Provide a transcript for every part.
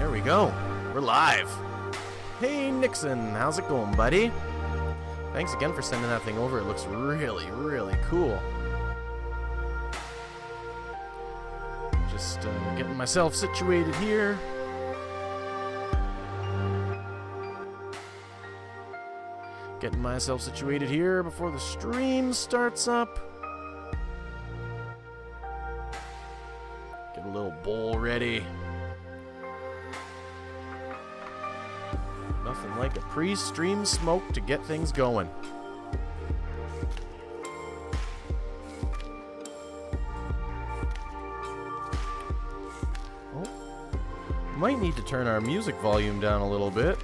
There we go. We're live. Hey, Nixon. How's it going, buddy? Thanks again for sending that thing over. It looks really, really cool. Just getting myself situated here. Getting myself situated here before the stream starts up. Get a little bowl ready. Nothing like a pre-stream smoke to get things going. Might need to turn our music volume down a little bit.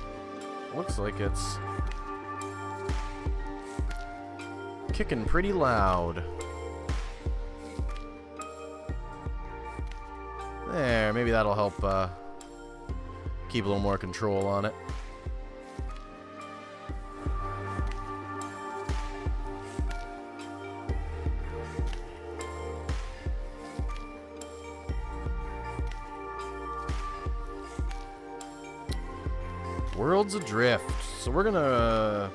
Looks like it's kicking pretty loud. There, maybe that'll help keep a little more control on it. World's Adrift. So we're gonna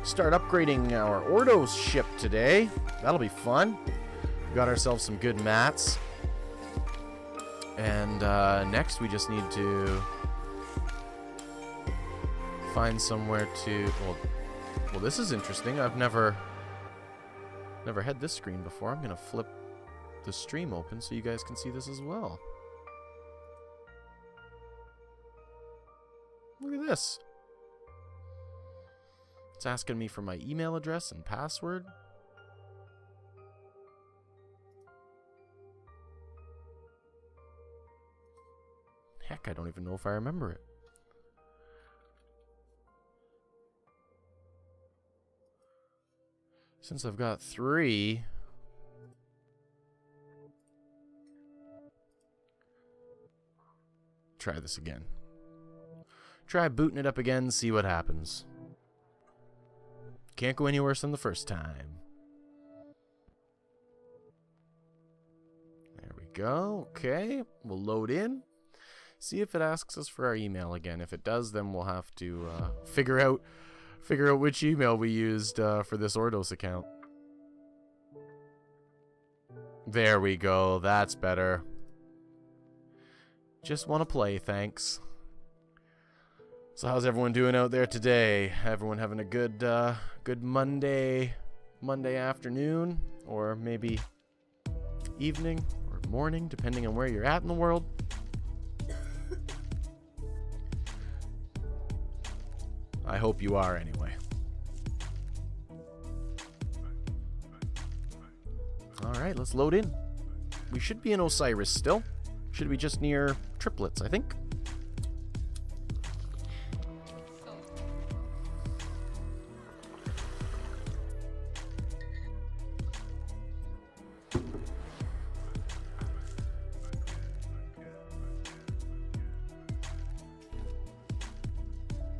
start upgrading our Ordos ship today. That'll be fun. We got ourselves some good mats. And next we just need to find somewhere to... Well, this is interesting. I've never had this screen before. I'm gonna flip the stream open so you guys can see this as well. Look at this. It's asking me for my email address and password. Heck, I don't even know if I remember it. Since I've got 3... Try this again. Try booting it up again, see what happens. Can't go any worse than the first time. There we go. Okay, we'll load in. See if it asks us for our email again. If it does, then we'll have to figure out which email we used for this Ordos account. There we go. That's better. Just want to play, thanks. So how's everyone doing out there today? Everyone having a good good Monday afternoon, or maybe evening or morning, depending on where you're at in the world. I hope you are anyway. Alright, let's load in. We should be in Osiris still. Should be just near triplets, I think.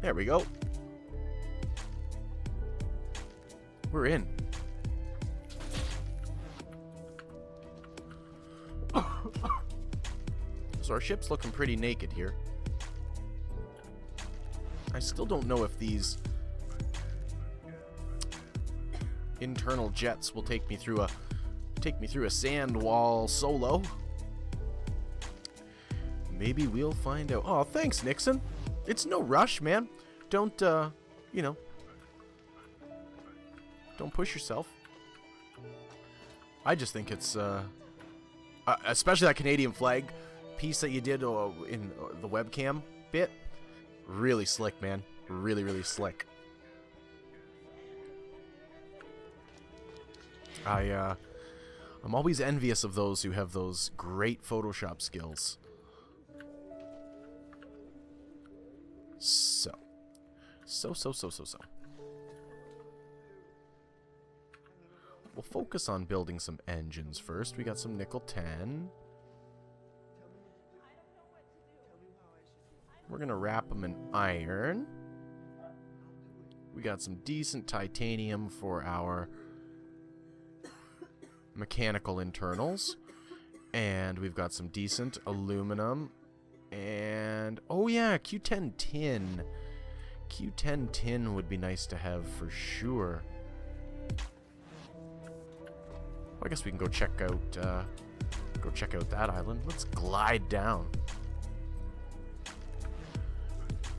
There we go. We're in. So our ship's looking pretty naked here. I still don't know if these internal jets will take me through a sand wall solo. Maybe we'll find out. Oh, thanks, Nixon. It's no rush, man. Don't you know, don't push yourself. I just think it's especially that Canadian flag piece that you did in the webcam bit, really slick, man. Really, really slick. I'm always envious of those who have those great Photoshop skills. So. We'll focus on building some engines first. We got some nickel 10. We're gonna wrap them in iron. We got some decent titanium for our mechanical internals. And we've got some decent aluminum. And, oh yeah, Q10 tin. Q10 tin would be nice to have for sure. Well, I guess we can go check out that island. Let's glide down.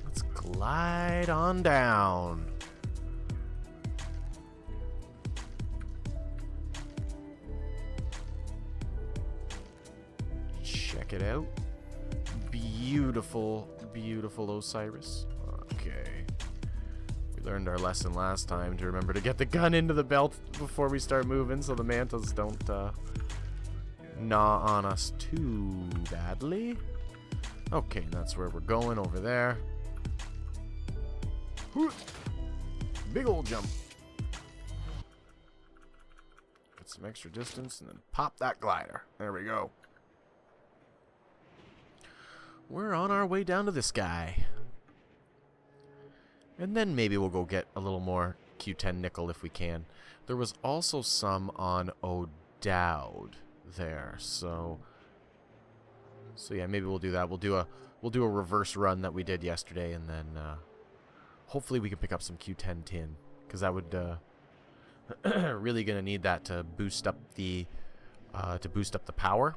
Let's glide on down. Check it out. Beautiful, beautiful Osiris. Okay. We learned our lesson last time to remember to get the gun into the belt before we start moving so the mantas don't gnaw on us too badly. Okay, that's where we're going, over there. Big old jump. Get some extra distance and then pop that glider. There we go. We're on our way down to this guy. And then maybe we'll go get a little more Q10 nickel if we can. There was also some on O'Dowd there, so yeah, maybe we'll do that. We'll do a reverse run that we did yesterday, and then hopefully we can pick up some Q10 tin, because that would really gonna need that to boost up the power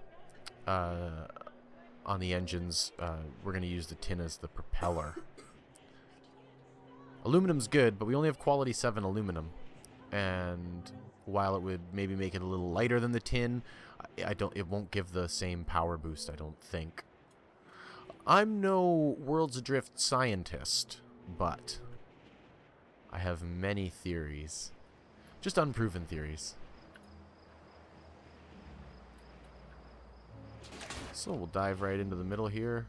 on the engines. We're gonna use the tin as the propeller. Aluminum's good, but we only have quality 7 aluminum, and while it would maybe make it a little lighter than the tin, it won't give the same power boost, I don't think. I'm no Worlds Adrift scientist, but I have many theories. Just unproven theories. So we'll dive right into the middle here.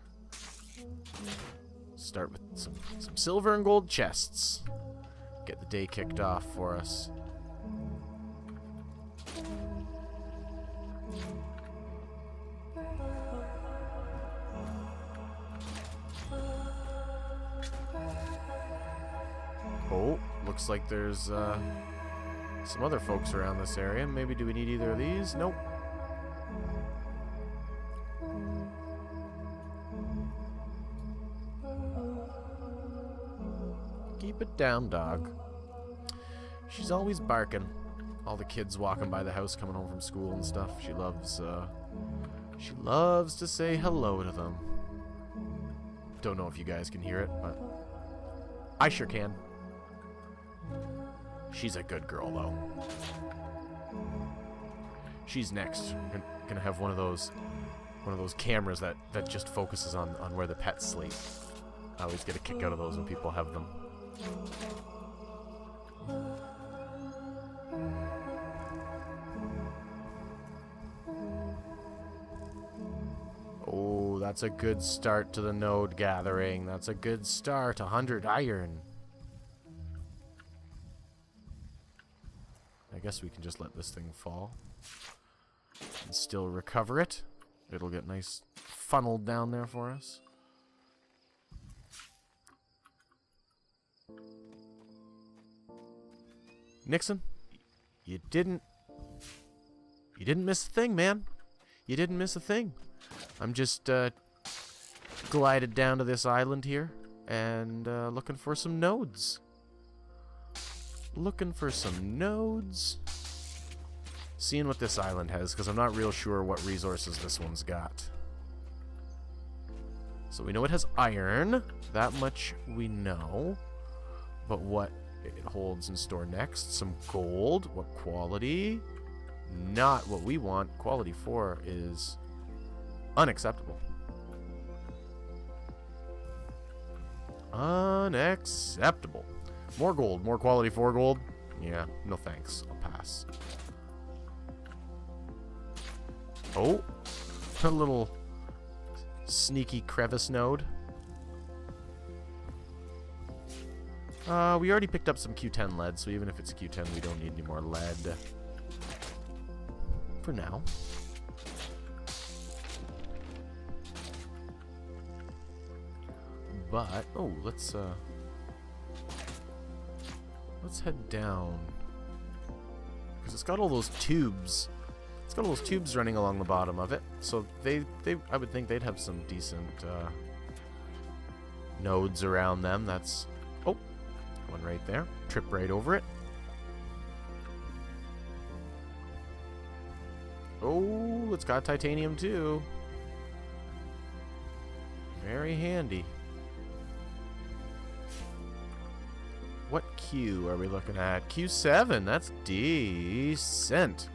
Start with some silver and gold chests. Get the day kicked off for us. Oh, looks like there's some other folks around this area. Maybe do we need either of these? Nope. Keep it down, dog. She's always barking. All the kids walking by the house coming home from school and stuff. She loves to say hello to them. Don't know if you guys can hear it, but I sure can. She's a good girl, though. She's next. We're gonna have one of those cameras that just focuses on where the pets sleep. I always get a kick out of those when people have them. Oh, that's a good start to the node gathering. That's a good start. 100 iron. I guess we can just let this thing fall and still recover it. It'll get nice funneled down there for us. Nixon, you didn't miss a thing, man. You didn't miss a thing. I'm just glided down to this island here and looking for some nodes. Looking for some nodes. Seeing what this island has, because I'm not real sure what resources this one's got. So we know it has iron. That much we know. But what it holds in store next? Some gold. What quality? Not what we want. Quality 4 is unacceptable. Unacceptable. More gold. More quality 4 gold. Yeah, no thanks. I'll pass. Oh, a little sneaky crevice node. We already picked up some Q10 lead, so even if it's Q10, we don't need any more lead. For now. But, oh, let's head down. Because it's got all those tubes. It's got all those tubes running along the bottom of it. So I would think they'd have some decent nodes around them. That's, oh, one right there. Trip right over it. Oh, it's got titanium too. Very handy. What Q are we looking at? Q7, that's decent.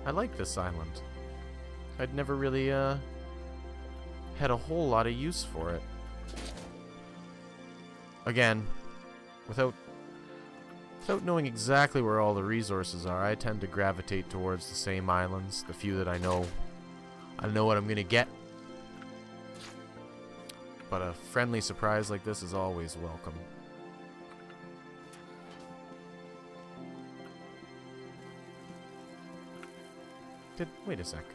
I like this island. I'd never really had a whole lot of use for it. Again, without knowing exactly where all the resources are, I tend to gravitate towards the same islands, the few that I know what I'm gonna get. But a friendly surprise like this is always welcome. Wait a sec.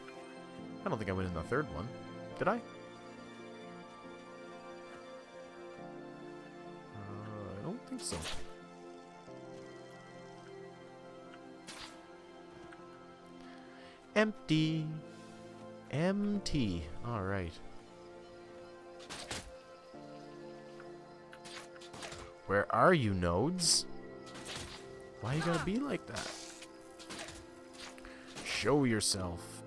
I don't think I went in the third one. Did I? I don't think so. Empty. Empty. Alright. Where are you, nodes? Why you gotta be like that? Show yourself.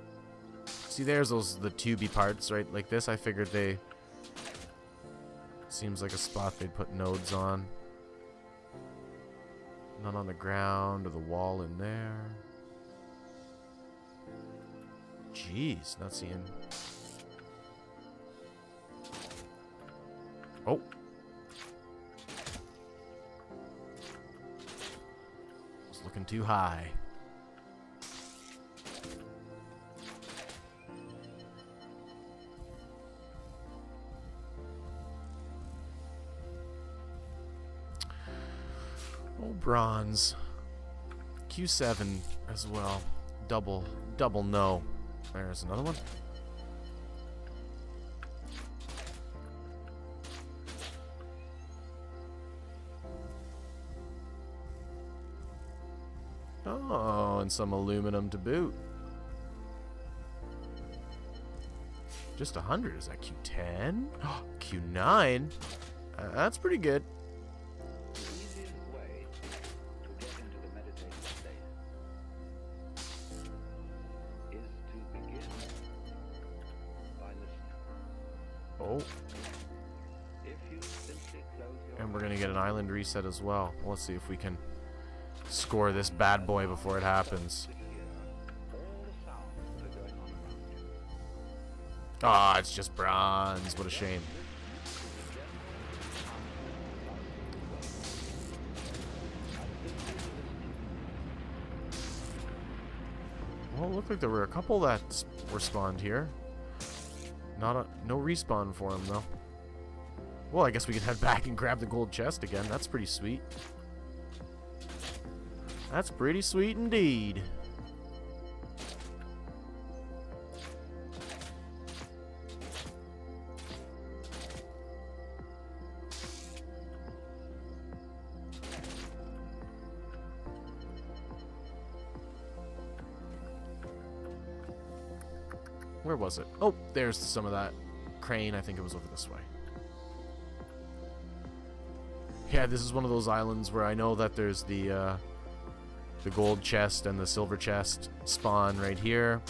See, there's the tubey parts, right? Like this, I figured they... Seems like a spot they'd put nodes on. None on the ground or the wall in there. Jeez, not seeing... Oh! Was looking too high. Oh, bronze. Q7 as well. Double no. There's another one. Oh, and some aluminum to boot. Just 100. Is that Q10? Q9? That's pretty good. Oh. And we're gonna get an island reset as well. Let's see if we can score this bad boy before it happens. Ah, it's just bronze. What a shame. Well, it looked like there were a couple that were spawned here. No respawn for them, though. Well, I guess we can head back and grab the gold chest again. That's pretty sweet. That's pretty sweet indeed. Where was it? Oh, there's some of that crane. I think it was over this way. Yeah, this is one of those islands where I know that there's the gold chest and the silver chest spawn right here.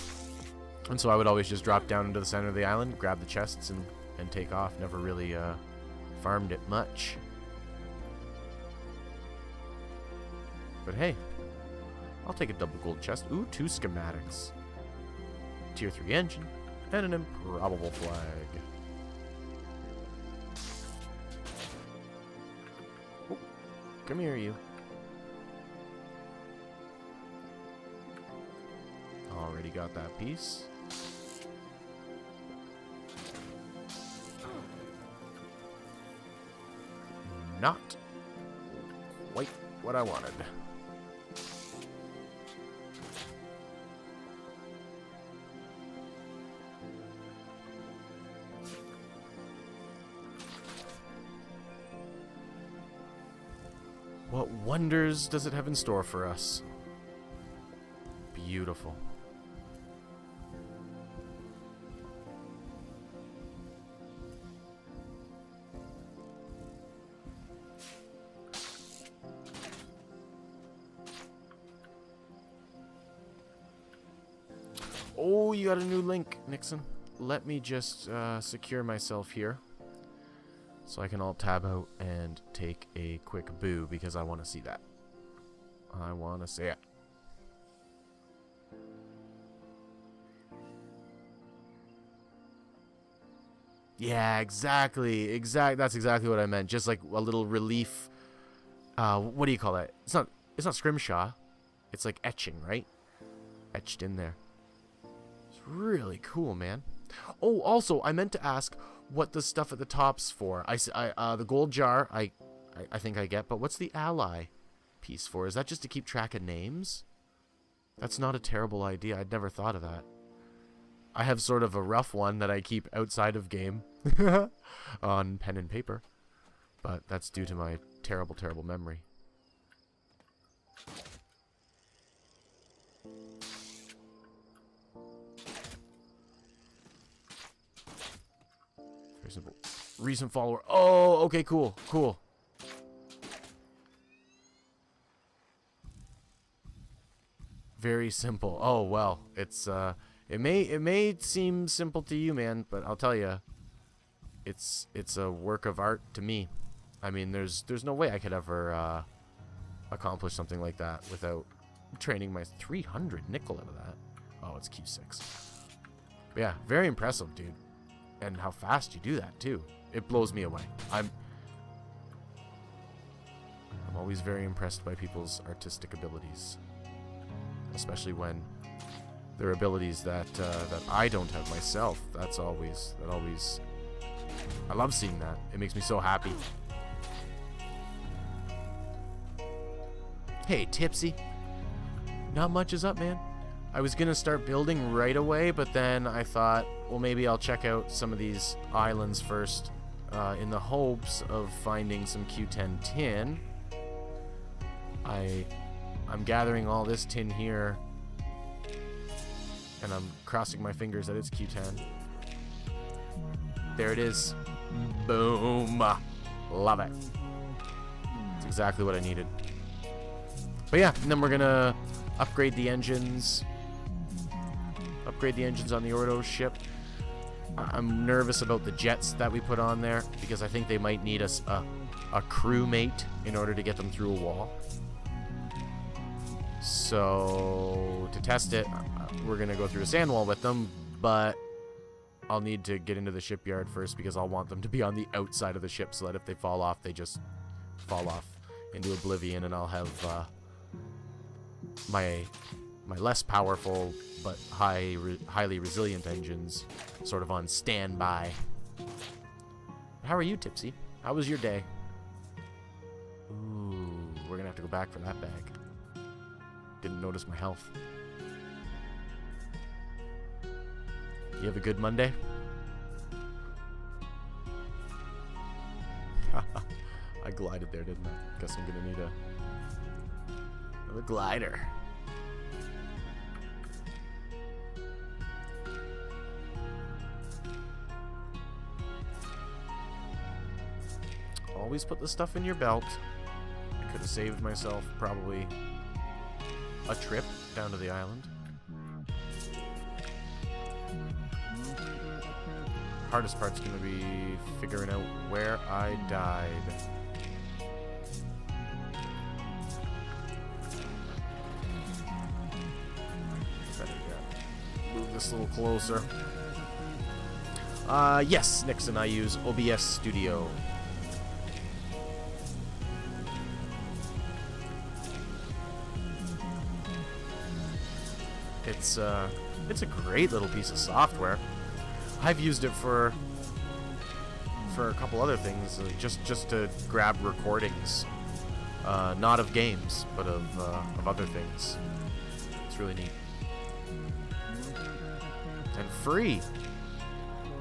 And so I would always just drop down into the center of the island, grab the chests, and take off. Never really farmed it much. But hey, I'll take a double gold chest. Ooh, 2 schematics. Tier 3 engine, and an improbable flag. Oh, come here, you. Already got that piece. Not quite what I wanted. What wonders does it have in store for us? Beautiful. Oh, you got a new link, Nixon. Let me just secure myself here. So I can alt tab out and take a quick boo because I want to see that. I want to see it. Yeah, exactly. That's exactly what I meant. Just like a little relief. What do you call that? It's not scrimshaw. It's like etching, right? Etched in there. It's really cool, man. Oh, also, I meant to ask, what the stuff at the top's for. The gold jar, I think I get, but what's the ally piece for? Is that just to keep track of names? That's not a terrible idea. I'd never thought of that. I have sort of a rough one that I keep outside of game on pen and paper, but that's due to my terrible, terrible memory. Very simple. Recent follower. Oh, okay, cool, cool. Very simple. Oh well, it's it may seem simple to you, man, but I'll tell you, it's a work of art to me. I mean, there's no way I could ever accomplish something like that without training my 300 nickel out of that. Oh, it's Q6. But yeah, very impressive, dude. And how fast you do that too. It blows me away. I'm always very impressed by people's artistic abilities, especially when they're abilities that I don't have myself. That always I love seeing that. It makes me so happy. Hey, Tipsy. Not much is up, man. I was gonna start building right away, but then I thought, well, maybe I'll check out some of these islands first, in the hopes of finding some Q10 tin. I'm gathering all this tin here, and I'm crossing my fingers that it's Q10. There it is. Boom. Love it. It's exactly what I needed. But yeah, and then we're gonna upgrade the engines. Upgrade the engines on the Ordos ship. I'm nervous about the jets that we put on there, because I think they might need us a crewmate in order to get them through a wall. So to test it, we're gonna go through a sand wall with them, but I'll need to get into the shipyard first, because I'll want them to be on the outside of the ship, so that if they fall off, they just fall off into oblivion, and I'll have my less powerful but highly resilient engines sort of on standby. How are you, Tipsy? How was your day? Ooh, we're gonna have to go back for that bag. Didn't notice my health. You have a good Monday? I glided there, didn't I? Guess I'm gonna need another glider. Always put the stuff in your belt. I could have saved myself probably a trip down to the island. Hardest part's gonna be figuring out where I died. Move this a little closer. Yes, Nixon, I use OBS Studio. It's a great little piece of software. I've used it for a couple other things, just to grab recordings, not of games, but of other things. It's really neat and free.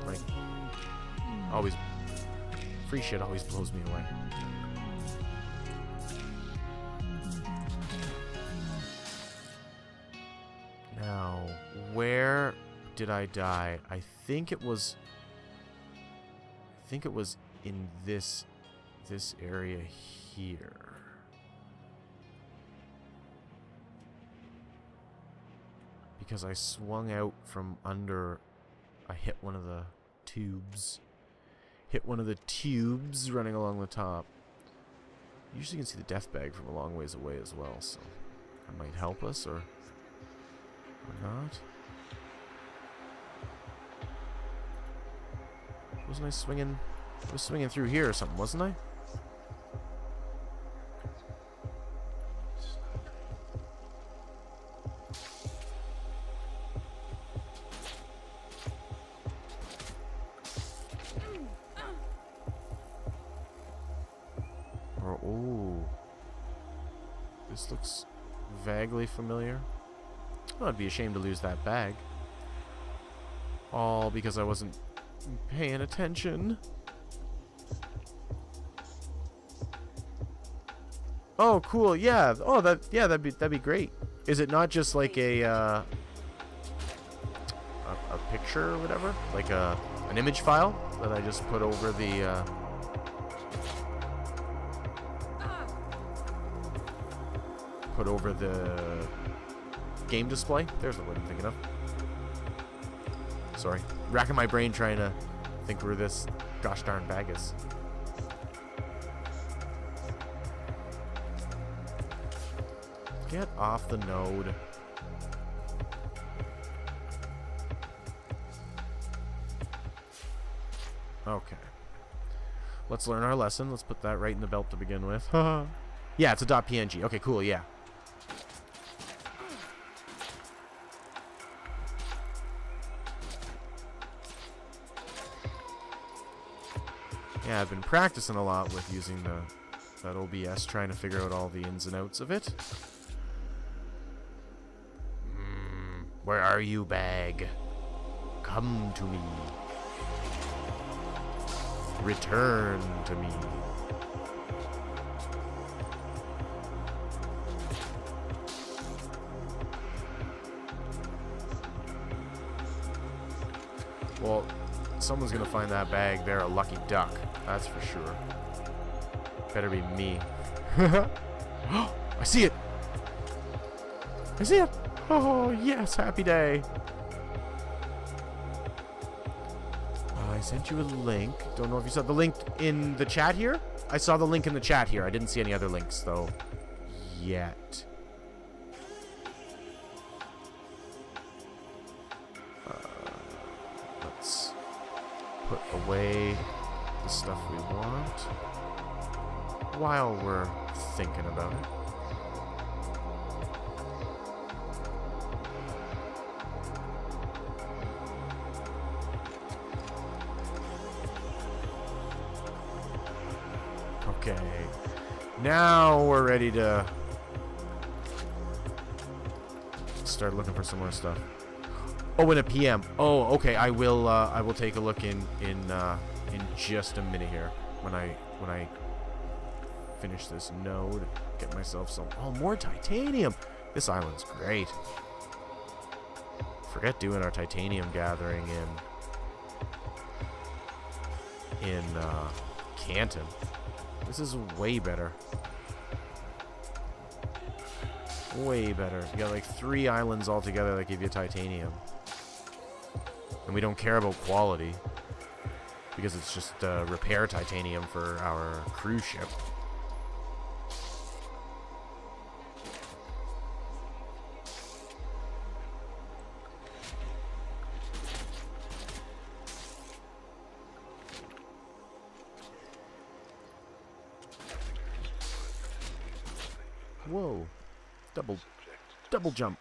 Like, always, free shit always blows me away. Now, where did I die? I think it was in this area here. Because I swung out from under, I hit one of the tubes. Hit one of the tubes running along the top. Usually you can see the death bag from a long ways away as well, so that might help us, or not. Wasn't I swinging? I was swinging through here or something, wasn't I? Ooh. This looks vaguely familiar. Oh, I'd be ashamed to lose that bag. All because I wasn't paying attention. Oh, cool. Yeah. Oh, that'd be great. Is it not just like a picture or whatever? Like an image file that I just put over the game display? There's the word I'm thinking of. Sorry. Racking my brain trying to think where this gosh darn bag is. Get off the node. Okay. Let's learn our lesson. Let's put that right in the belt to begin with. Yeah, it's a .png. Okay, cool, yeah. Yeah, I've been practicing a lot with using that OBS, trying to figure out all the ins and outs of it. Where are you, bag? Come to me. Return to me. Well, someone's gonna find that bag. They're a lucky duck. That's for sure. Better be me. I see it! I see it! Oh, yes, happy day. I sent you a link. Don't know if you saw the link in the chat here. I saw the link in the chat here. I didn't see any other links, though, yet. Let's put away the stuff we want while we're thinking about it. Okay, now we're ready to start looking for some more stuff. Oh, in a PM. Oh, okay. I will take a look in just a minute here when I finish this node. Get myself some. Oh, more titanium. This island's great. Forget doing our titanium gathering in Canton. This is way better. Way better. You got like 3 islands all together that give you titanium. And we don't care about quality. Because it's just repair titanium for our cruise ship. Whoa. Double jump.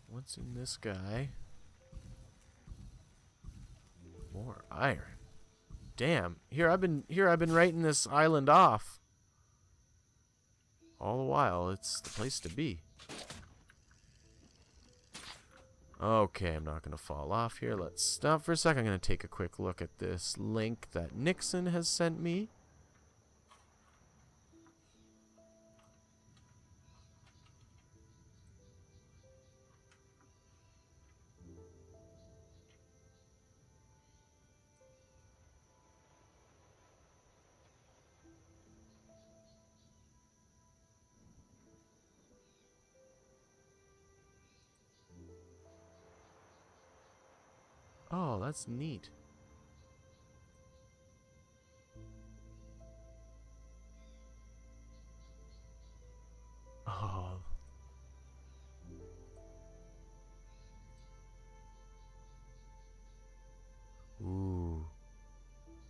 What's in this guy? More iron. Damn. Here I've been writing this island off. All the while, it's the place to be. Okay, I'm not going to fall off here. Let's stop for a second. I'm going to take a quick look at this link that Nixon has sent me. Oh, that's neat. Oh. Ooh.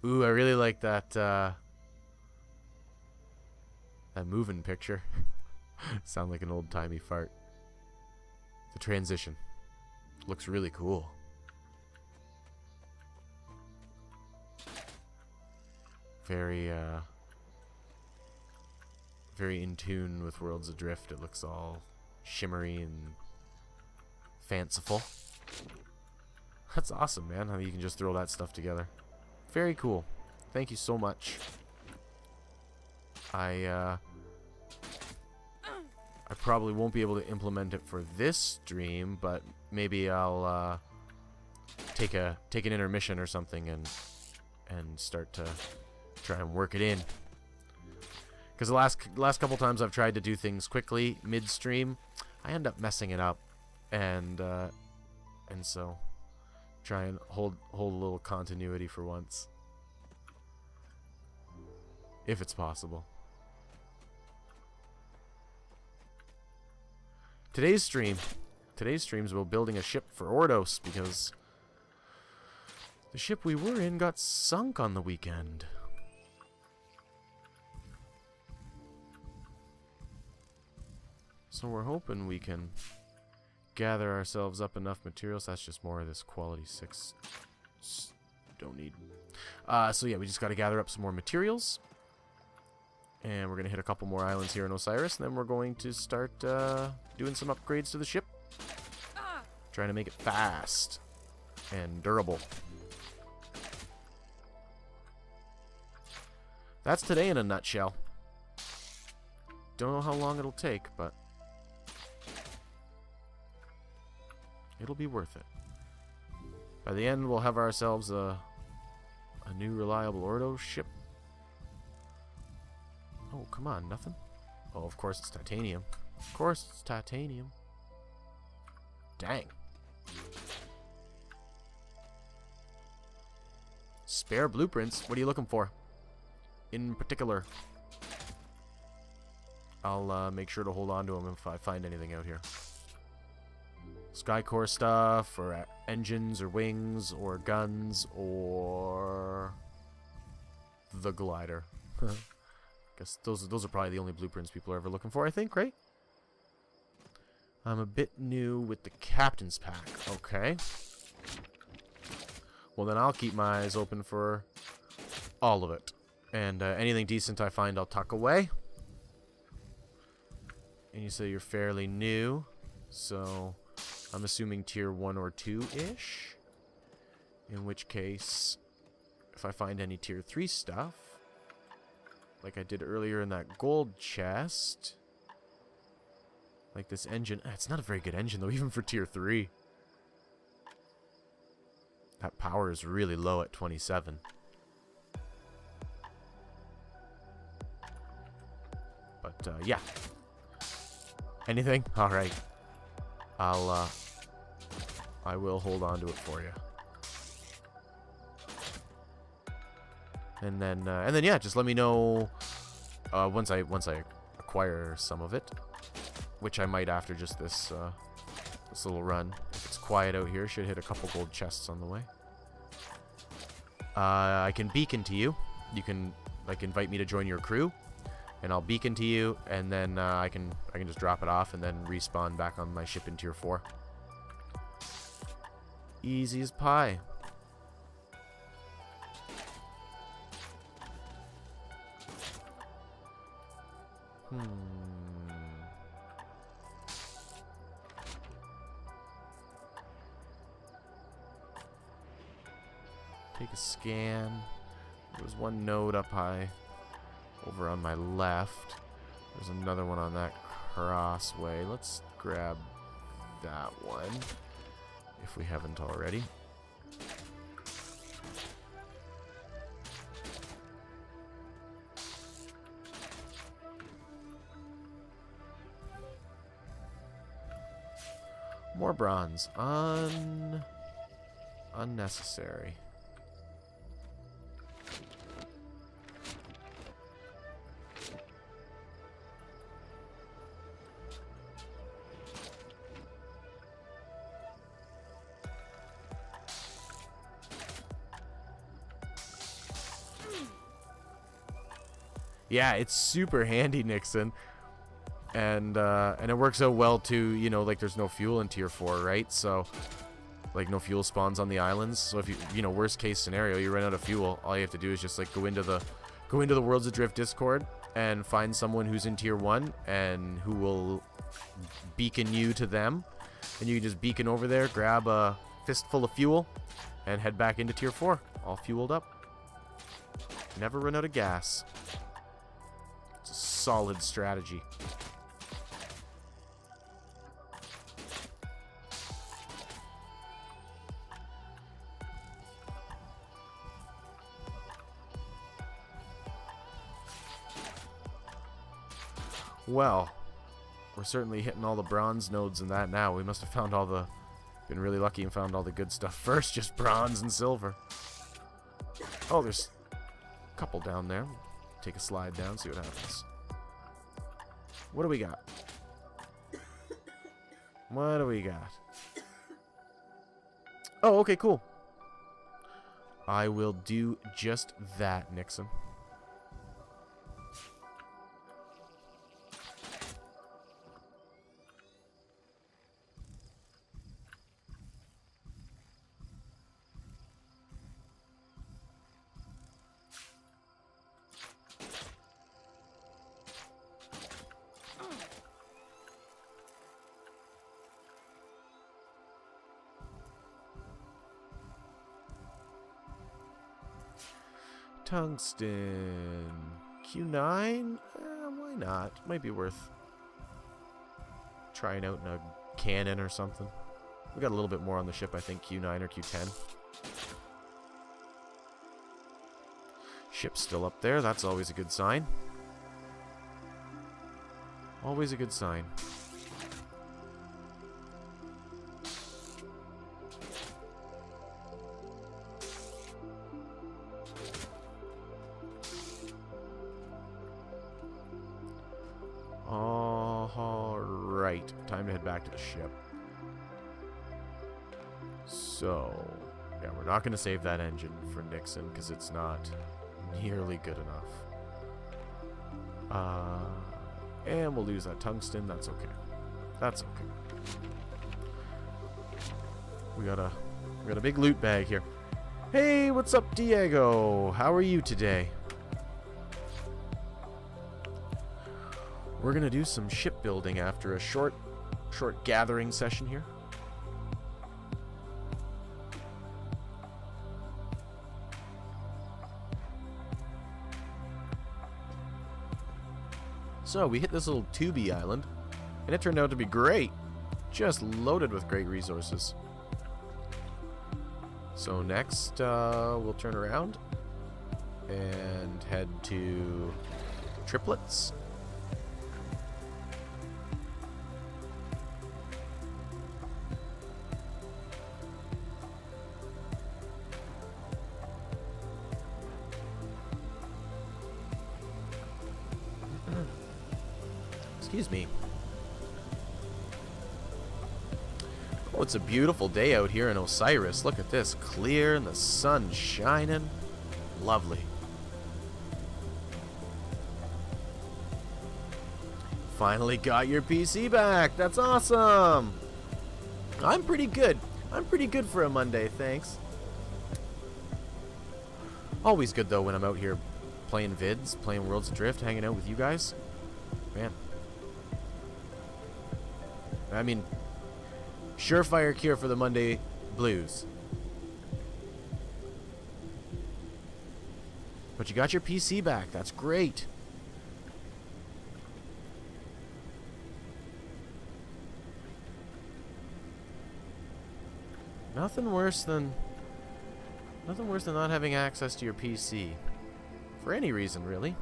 Ooh, I really like that, that moving picture. Sound like an old-timey fart. The transition. Looks really cool. very, very in tune with Worlds Adrift. It looks all shimmery and fanciful. That's awesome, man, how you can just throw that stuff together. Very cool. Thank you so much. I probably won't be able to implement it for this stream, but maybe I'll take an intermission or something and start to try and work it in. Because the last couple times I've tried to do things quickly mid-stream, I end up messing it up, and so try and hold a little continuity for once, if it's possible. Today's stream's about building a ship for Ordos, because the ship we were in got sunk on the weekend. So we're hoping we can gather ourselves up enough materials. That's just more of this quality 6. Don't need. So yeah, we just got to gather up some more materials. And we're going to hit a couple more islands here in Osiris. And then we're going to start doing some upgrades to the ship. Trying to make it fast and durable. That's today in a nutshell. Don't know how long it'll take, but it'll be worth it. By the end, we'll have ourselves a new reliable Ordos ship. Oh, come on, nothing? Oh, of course it's titanium. Of course it's titanium. Dang. Spare blueprints? What are you looking for? In particular. I'll make sure to hold on to them if I find anything out here. Skycore stuff, or engines, or wings, or guns, or the glider. Guess those are probably the only blueprints people are ever looking for, I think, right? I'm a bit new with the captain's pack. Okay. Well, then I'll keep my eyes open for all of it. And anything decent I find, I'll tuck away. And you say you're fairly new, so I'm assuming tier 1 or 2-ish. In which case, if I find any tier 3 stuff, like I did earlier in that gold chest, like this engine. It's not a very good engine, though, even for tier 3. That power is really low at 27. But, yeah. Anything? Alright. I will hold on to it for you. And then yeah, just let me know once I acquire some of it, which I might after just this little run. If it's quiet out here, should hit a couple gold chests on the way. I can beacon to you. You can like invite me to join your crew, and I'll beacon to you, and then I can just drop it off and then respawn back on my ship in tier 4. Easy as pie. Take a scan. There's one node up high over on my left. There's another one on that crossway. Let's grab that one if we haven't already. More bronze. Unnecessary. Yeah, it's super handy, Nixon. And it works out well too, you know, like there's no fuel in tier 4, right? So like no fuel spawns on the islands. So if you know, worst case scenario, you run out of fuel, all you have to do is just like go into the Go into the Worlds Adrift Discord and find someone who's in Tier 1 and who will beacon you to them. And you can just beacon over there, grab a fistful of fuel, and head back into Tier 4, all fueled up. Never run out of gas. It's a solid strategy. Well, we're certainly hitting all the bronze nodes in that now. We must have found all the... Been really lucky and found all the good stuff first. Just bronze and silver. Oh, there's a couple down there. Take a slide down, see what happens. What do we got? What do we got? Oh, okay, cool. I will do just that, Nixon. Tungsten. Q9? Why not? Might be worth trying out in a cannon or something. We got a little bit more on the ship, I think. Q9 or Q10. Ship's still up there. That's always a good sign. Always a good sign. Alright, time to head back to the ship. So, yeah, we're not going to save that engine for Nixon because it's not nearly good enough. And we'll lose that tungsten. That's okay. That's okay. We got a big loot bag here. Hey, what's up, Diego? How are you today? We're gonna do some shipbuilding after a short gathering session here. So we hit this little Tubi island, and it turned out to be great. Just loaded with great resources. So next, we'll turn around and head to Triplets. Excuse me. Oh, it's a beautiful day out here in Osiris. Look at this. Clear and the sun shining. Lovely. Finally got your PC back. That's awesome. I'm pretty good. I'm pretty good for a Monday, thanks. Always good, though, when I'm out here playing vids, playing Worlds Adrift, hanging out with you guys. Man. I mean, surefire cure for the Monday blues. But you got your PC back. That's great. Nothing worse than not having access to your PC. For any reason, really.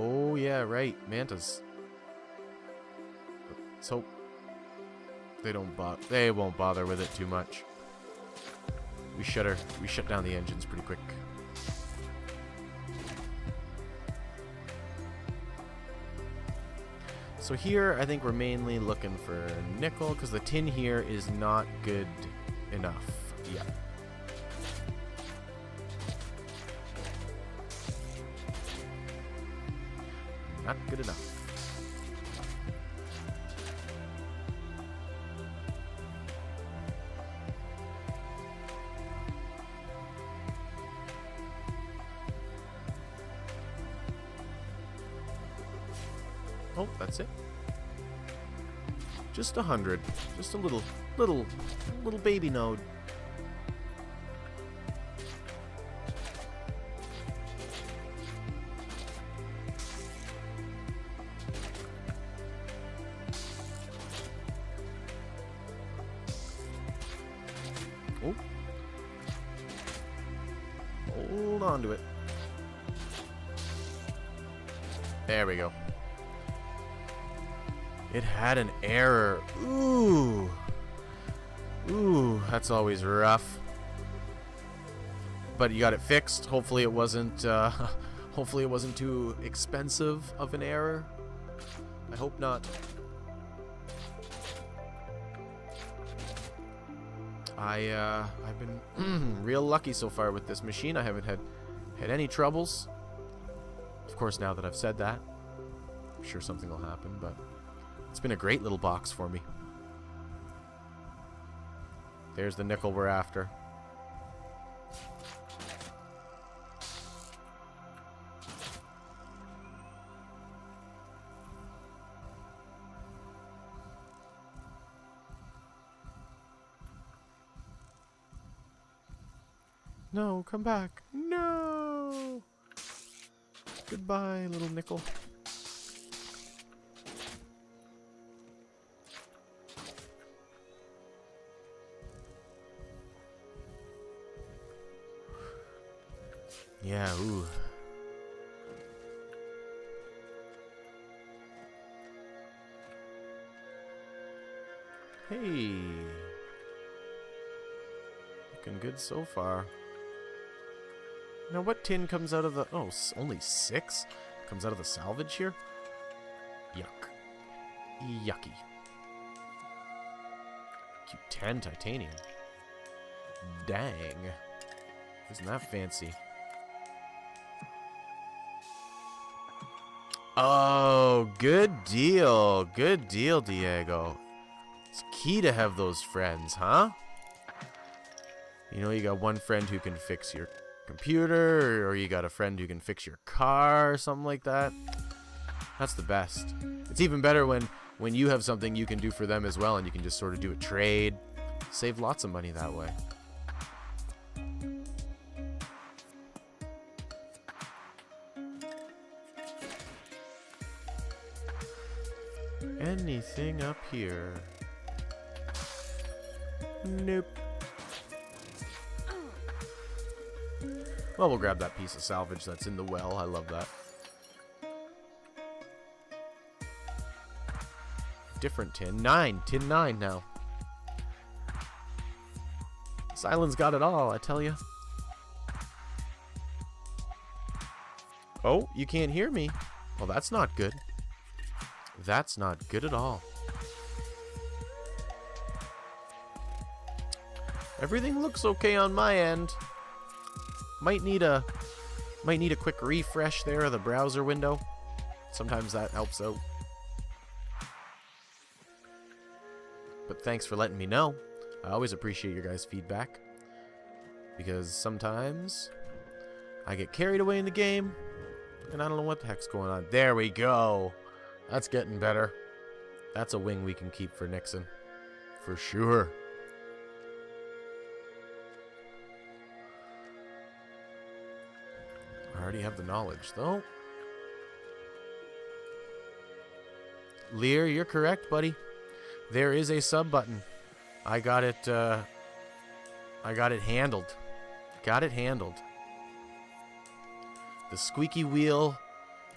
Oh, yeah, right. Mantas. Let's hope they won't bother with it too much. We shut down the engines pretty quick. So here, I think we're mainly looking for nickel, because the tin here is not good enough yet. Not good enough. Oh, that's it. Just 100. Just a little baby node. Oh. Hold on to it. There we go. It had an error. Ooh. Ooh, that's always rough. But you got it fixed. Hopefully it wasn't hopefully it wasn't too expensive of an error. I hope not. I've been real lucky so far with this machine. I haven't had any troubles. Of course, now that I've said that, I'm sure something will happen, but it's been a great little box for me. There's the nickel we're after. No, come back. No! Goodbye, little nickel. Yeah, ooh. Hey. Looking good so far. Now what tin comes out of the... Oh, only 6? Comes out of the salvage here? Yuck. Yucky. Q10 titanium. Dang. Isn't that fancy? Oh, good deal. Good deal, Diego. It's key to have those friends, huh? You know, you got one friend who can fix your computer, or you got a friend who can fix your car, or something like that. That's the best. It's even better when you have something you can do for them as well, and you can just sort of do a trade. Save lots of money that way. Anything up here? Nope. Well, we'll grab that piece of salvage that's in the well. I love that. Different tin. 9. Tin 9 now. Silence got it all, I tell you. Oh, you can't hear me. Well, that's not good. That's not good at all. Everything looks okay on my end. Might need a quick refresh there of the browser window. Sometimes that helps out. But thanks for letting me know. I always appreciate your guys' feedback, because sometimes I get carried away in the game and I don't know what the heck's going on. There we go. That's getting better. That's a wing we can keep for Nixon. For sure. I already have the knowledge, though. Lear, you're correct, buddy. There is a sub button. I got it handled. Got it handled. The squeaky wheel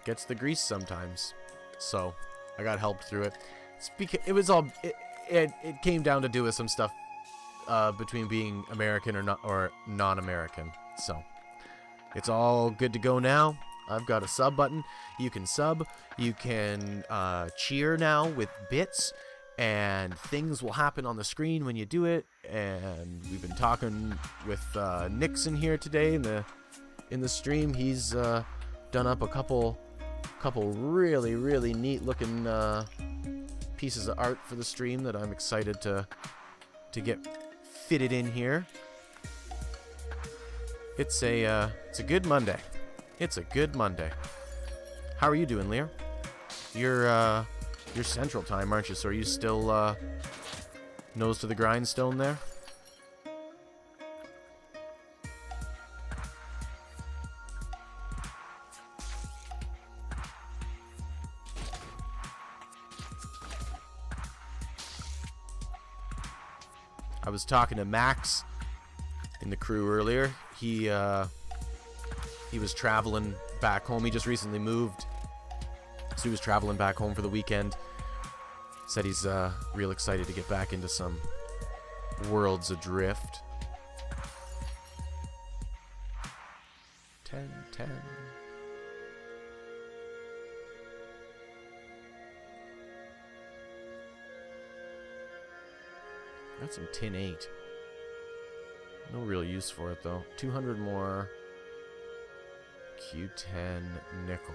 gets the grease sometimes. So, I got helped through it. It was all... It came down to do with some stuff between being American or not, or non-American. So, it's all good to go now. I've got a sub button. You can sub. You can cheer now with bits. And things will happen on the screen when you do it. And we've been talking with Nixon here today in the stream. He's done up a couple Couple really, really neat looking pieces of art for the stream that I'm excited to get fitted in here. It's a good Monday. It's a good Monday. How are you doing, Lear? You're Central Time, aren't you? So are you still nose to the grindstone there? I was talking to Max in the crew earlier. He was traveling back home. He just recently moved, so he was traveling back home for the weekend. Said he's real excited to get back into some Worlds Adrift. 10. Got some tin 8. No real use for it though. 200 more Q10 nickel.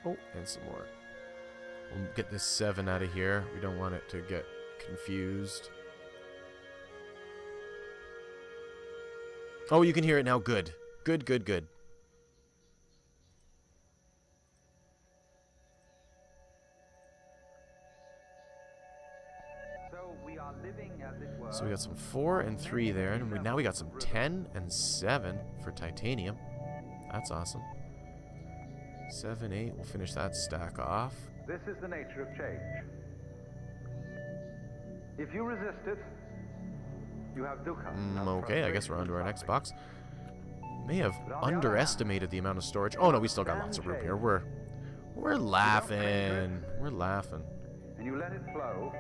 Oh, and some more. We'll get this 7 out of here. We don't want it to get confused. Oh, you can hear it now. Good. Good. So we got some 4 and 3 there, and now we got some 10 and 7 for titanium. That's awesome. 7, 8. We'll finish that stack off. This is the nature of change. If you resist it, you have dukkha. Okay, I guess we're on to our next box. May have underestimated the amount of storage. Oh no, we still got lots of room here. We're laughing. We're laughing. And you let it flow.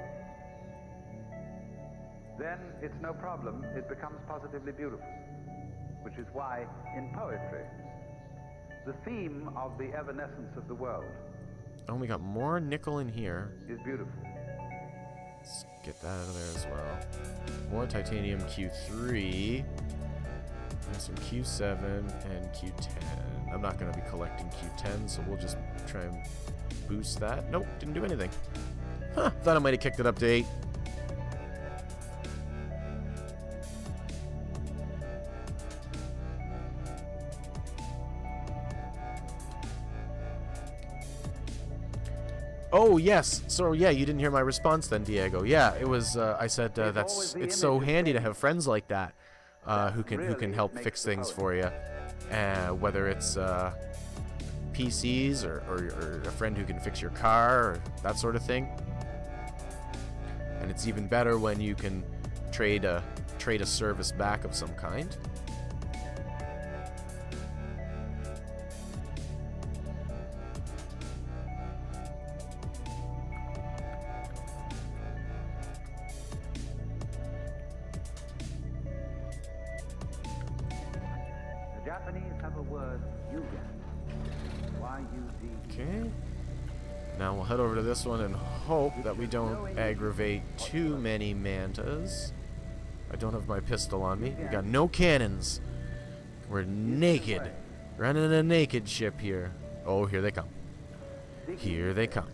Then it's no problem. It becomes positively beautiful. Which is why, in poetry, the theme of the evanescence of the world. Oh, we got more nickel in here. Is beautiful. Let's get that out of there as well. More titanium Q3. And some Q7 and Q10. I'm not going to be collecting Q10, so we'll just try and boost that. Nope, didn't do anything. Huh, thought I might have kicked it up to 8. Oh, yes. So, yeah, you didn't hear my response then, Diego. Yeah, it was, I said, it's so handy to have friends like that who can help fix things for you. Whether it's PCs or a friend who can fix your car or that sort of thing. And it's even better when you can trade a service back of some kind. Okay. Now we'll head over to this one and hope that we don't aggravate too many mantas. I don't have my pistol on me. We got no cannons. We're naked. Running a naked ship here. Oh, here they come. Here they come.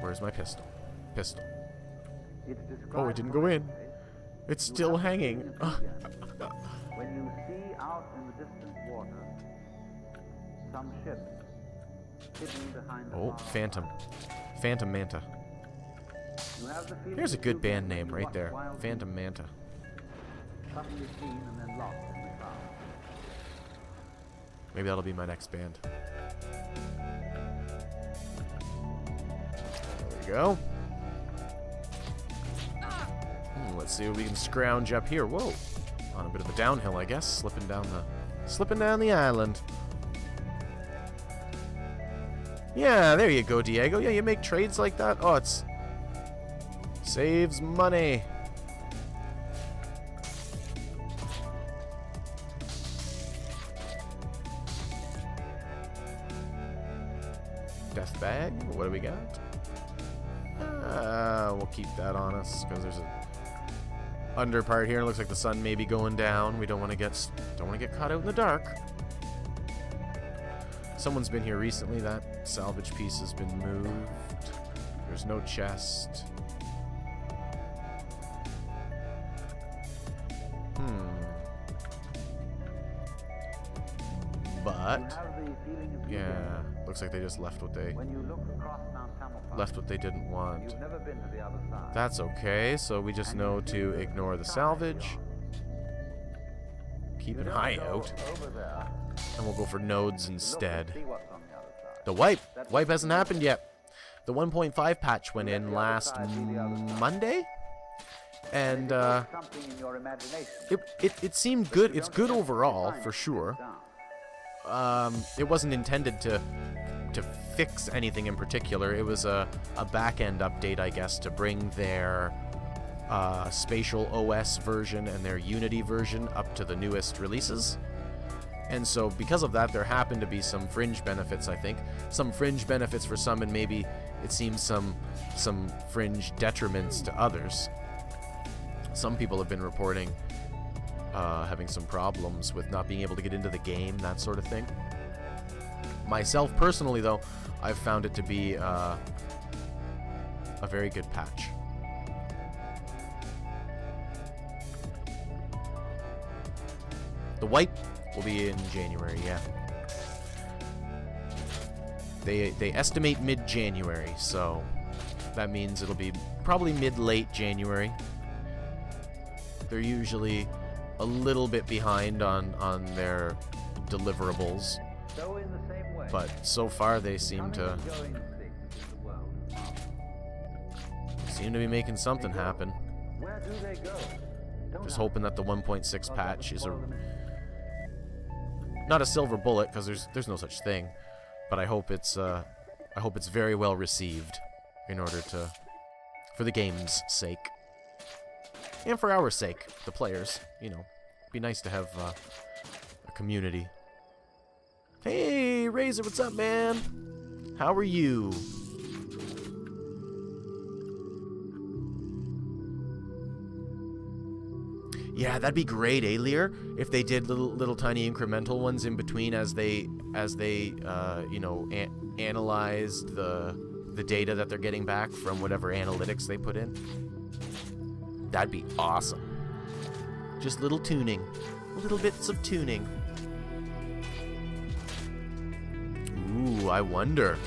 Where's my pistol? Pistol. Oh, it didn't go in. It's still hanging. When you see out in the distant water some ship hidden behind the Phantom. Phantom Manta. Here's a good band name right there. Phantom Manta. Suddenly seen and then lost in the crowd. Maybe that'll be my next band. There we go. Let's see what we can scrounge up here. Whoa. On a bit of a downhill, I guess. Slipping down the island. Yeah, there you go, Diego. Yeah, you make trades like that. Oh, it's saves money. Death bag. What do we got? We'll keep that on us because there's under part here. It looks like the sun may be going down. We don't want to get caught out in the dark. Someone's been here recently. That salvage piece has been moved. There's no chest. But yeah, looks like they just left what they didn't want. That's okay. So we just know to ignore the salvage. Keep an eye out. And we'll go for nodes instead. The wipe hasn't happened yet. The 1.5 patch went in last Monday, and it seemed good. It's good overall for sure. It wasn't intended to fix anything in particular. It was a back-end update, I guess, to bring their Spatial OS version and their Unity version up to the newest releases. And so because of that, there happened to be some fringe benefits, I think. Some fringe benefits for some, and maybe it seems some fringe detriments to others. Some people have been reporting having some problems with not being able to get into the game, that sort of thing. Myself, personally, though, I've found it to be a very good patch. The wipe will be in January, yeah. They estimate mid-January, so that means it'll be probably mid-late January. They're usually a little bit behind on their deliverables, but so far they seem to be making something happen. Just hoping that the 1.6 patch is not a silver bullet, because there's no such thing, but I hope it's very well received in order for the game's sake. And for our sake, the players, you know, be nice to have a community. Hey, Razor, what's up, man? How are you? Yeah, that'd be great, Lear, if they did little tiny incremental ones in between as they you know, analyzed the data that they're getting back from whatever analytics they put in. That'd be awesome. Just little tuning. Little bits of tuning. Ooh, I wonder.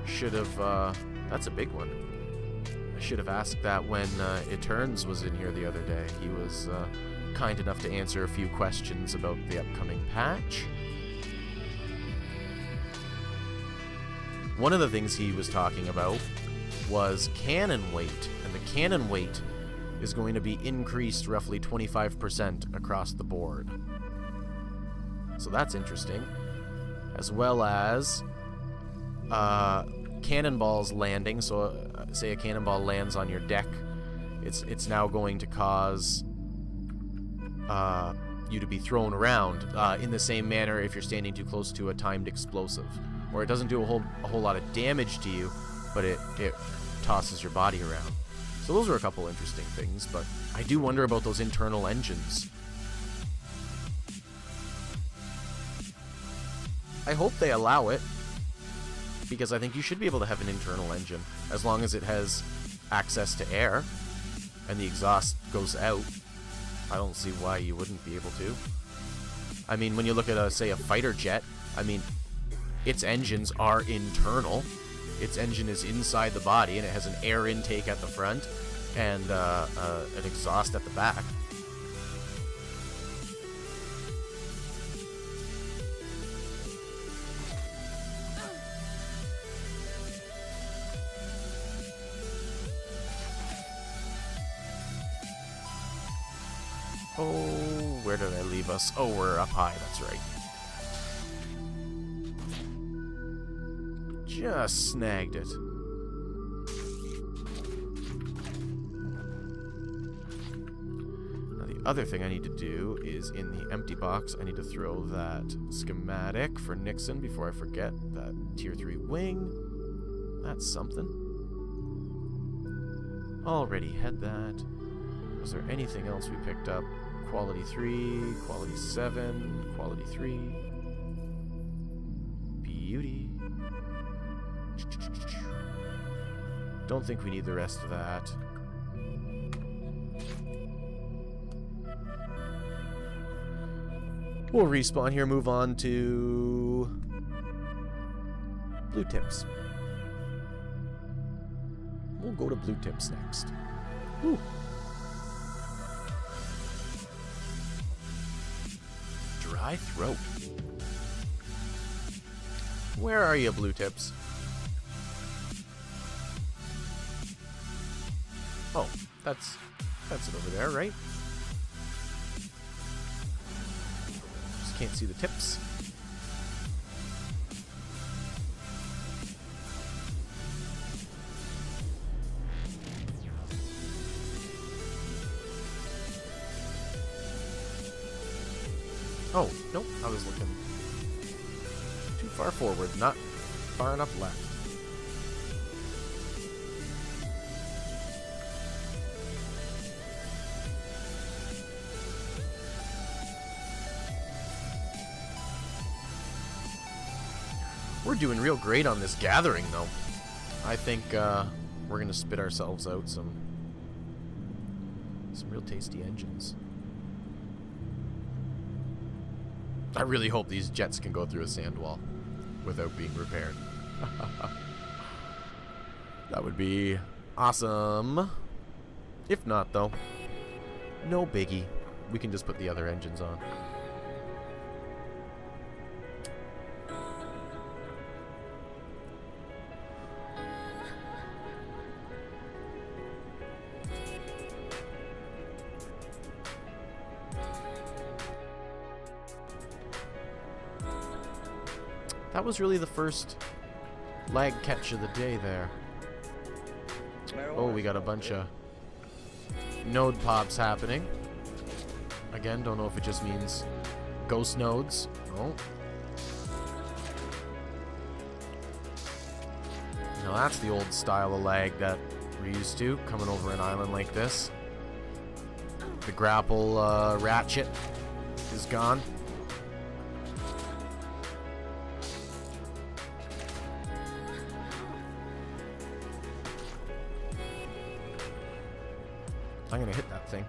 Should have, that's a big one. I should have asked that when Eterns was in here the other day. He was kind enough to answer a few questions about the upcoming patch. One of the things he was talking about was cannon weight, and the cannon weight is going to be increased roughly 25% across the board. So that's interesting. As well as cannonballs landing. So say a cannonball lands on your deck, it's now going to cause you to be thrown around in the same manner if you're standing too close to a timed explosive. Or it doesn't do a whole lot of damage to you, but it tosses your body around. So those are a couple interesting things, but I do wonder about those internal engines. I hope they allow it, because I think you should be able to have an internal engine, as long as it has access to air, and the exhaust goes out. I don't see why you wouldn't be able to. I mean, when you look at, say, a fighter jet, I mean, its engines are internal. Its engine is inside the body, and it has an air intake at the front and an exhaust at the back. Oh, where did I leave us? Oh, we're up high, that's right. Just snagged it. Now the other thing I need to do is in the empty box, I need to throw that schematic for Nixon before I forget. That tier 3 wing. That's something. Already had that. Was there anything else we picked up? Quality 3, quality 7, quality 3. Beauty. Don't think we need the rest of that. We'll respawn here, move on to blue tips. We'll go to blue tips next. Ooh. Dry throat. Where are you, blue tips? Oh, that's it over there, right? Just can't see the tips. Oh, nope, I was looking too far forward, not far enough left. We're doing real great on this gathering, though. I think we're going to spit ourselves out some real tasty engines. I really hope these jets can go through a sand wall without being repaired. That would be awesome. If not, though, no biggie. We can just put the other engines on. That was really the first lag catch of the day there. Oh, we got a bunch of node pops happening. Again, don't know if it just means ghost nodes. Oh. Now that's the old style of lag that we're used to, coming over an island like this. The grapple ratchet is gone. I'm gonna hit that thing.